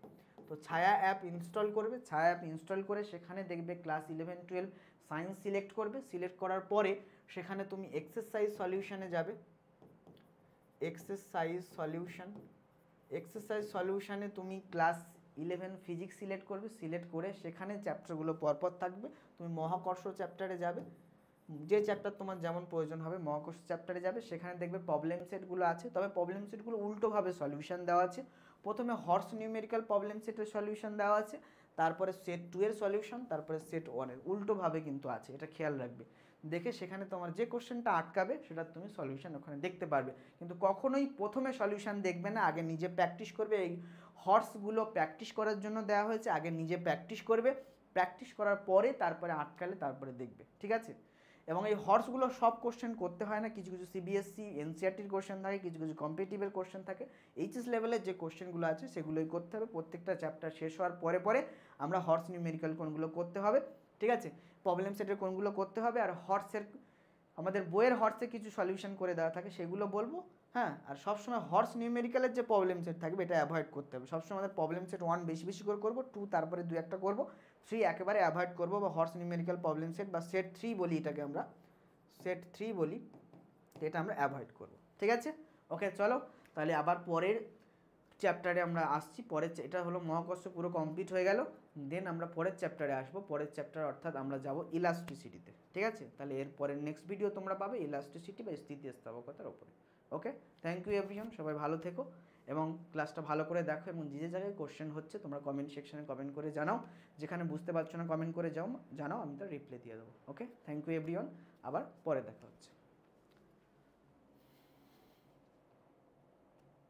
তো ছায়া অ্যাপ ইনস্টল করবে, ছায়া অ্যাপ ইনস্টল করে সেখানে দেখবে ক্লাস 11-12 সায়েন্স সিলেক্ট করবে। সিলেক্ট করার পরে সেখানে তুমি এক্সারসাইজ সলিউশনে যাবে, এক্সারসাইজ সলিউশনে তুমি ক্লাস 11 ফিজিক্স সিলেক্ট করবে। সিলেক্ট করে সেখানে চ্যাপ্টারগুলো পরপর থাকবে, তুমি মহাকর্ষ চ্যাপ্টারে যাবে, যে চ্যাপ্টার তোমার যেমন প্রয়োজন হবে মহাকর্ষ চ্যাপ্টারে যাবে, সেখানে দেখবে প্রবলেম সেটগুলো আছে, তবে প্রবলেম সেটগুলো উল্টোভাবে সলিউশন দেওয়া আছে। প্রথমে হর্স নিউমেরিক্যাল প্রবলেম সেটের সলিউশন দেওয়া আছে, তারপরে সেট 2 এর সলিউশন, তারপরে সেট 1 এর, উল্টোভাবে কিন্তু আছে, এটা খেয়াল রাখবে। দেখে সেখানে তোমার যে কোশ্চেনটা আটকাবে সেটা তুমি সলিউশন ওখানে দেখতে পারবে, কিন্তু কখনোই প্রথমে সলিউশন দেখবে না, আগে নিজে প্র্যাকটিস করবে। এই হর্সগুলো প্র্যাকটিস করার জন্য দেওয়া হয়েছে, আগে নিজে প্র্যাকটিস করবে, প্র্যাকটিস করার পরে তারপরে আটকালে তারপরে দেখবে, ঠিক আছে। এবং এই হর্সগুলো সব কোশ্চেন করতে হয় না, কিছু কিছু সিবিএসসি এনসিআরটির কোশ্চেন থাকে, কিছু কিছু কম্পিটিটিভের কোশ্চেন থাকে। এইচএস লেভেলের যে কোশ্চেনগুলো আছে সেগুলোই করতে হবে। প্রত্যেকটা চ্যাপ্টার শেষ হওয়ার পরে পরে আমরা হর্স নিউমেরিক্যাল কোনগুলো করতে হবে, ঠিক আছে, প্রবলেম সেটের কোনগুলো করতে হবে, আর হর্সের আমাদের বইয়ের হর্সে কিছু সলিউশন করে দেওয়া থাকে সেগুলো বলবো। হ্যাঁ, আর সবসময় হর্স নিউমেরিক্যালের যে প্রবলেম সেট থাকবে এটা অ্যাভয়েড করতে হবে। সবসময় আমাদের প্রবলেম সেট 1 বেশি বেশি করে করবো, 2 তারপরে 2-1টা করবো, 3 একেবারে অ্যাভয়েড করবো, বা হর্স নিউমেরিক্যাল প্রবলেম সেট বা সেট 3 বলি এটাকে আমরা, সেট 3 বলি, এটা আমরা অ্যাভয়েড করবো, ঠিক আছে। ওকে, চলো তাহলে আবার পরের চ্যাপ্টারে আমরা আসছি। পরের এটা হলো মহাকর্ষ পুরো কমপ্লিট হয়ে গেল, দেন আমরা পরের চ্যাপ্টারে আসবো। পরের চ্যাপ্টার অর্থাৎ আমরা যাব ইলাস্ট্রিসিটিতে, ঠিক আছে। তাহলে এর পরের নেক্সট ভিডিও তোমরা পাবে ইলাস্ট্রিসিটি বা স্থিতিস্থাপকতার উপরে। ওকে, থ্যাংক ইউ এভরিওয়ান, সবাই ভালো থেকো এবং ক্লাসটা ভালো করে দেখো, এবং যে জায়গায় কোশ্চেন হচ্ছে তোমরা কমেন্ট সেকশনে কমেন্ট করে জানাও, যেখানে বুঝতে পারছো না কমেন্ট করে জানাও, আমি তার রিপ্লাই দিয়ে দেবো। ওকে, থ্যাংক ইউ এভরিওয়ান, আবার পরে দেখা হচ্ছে।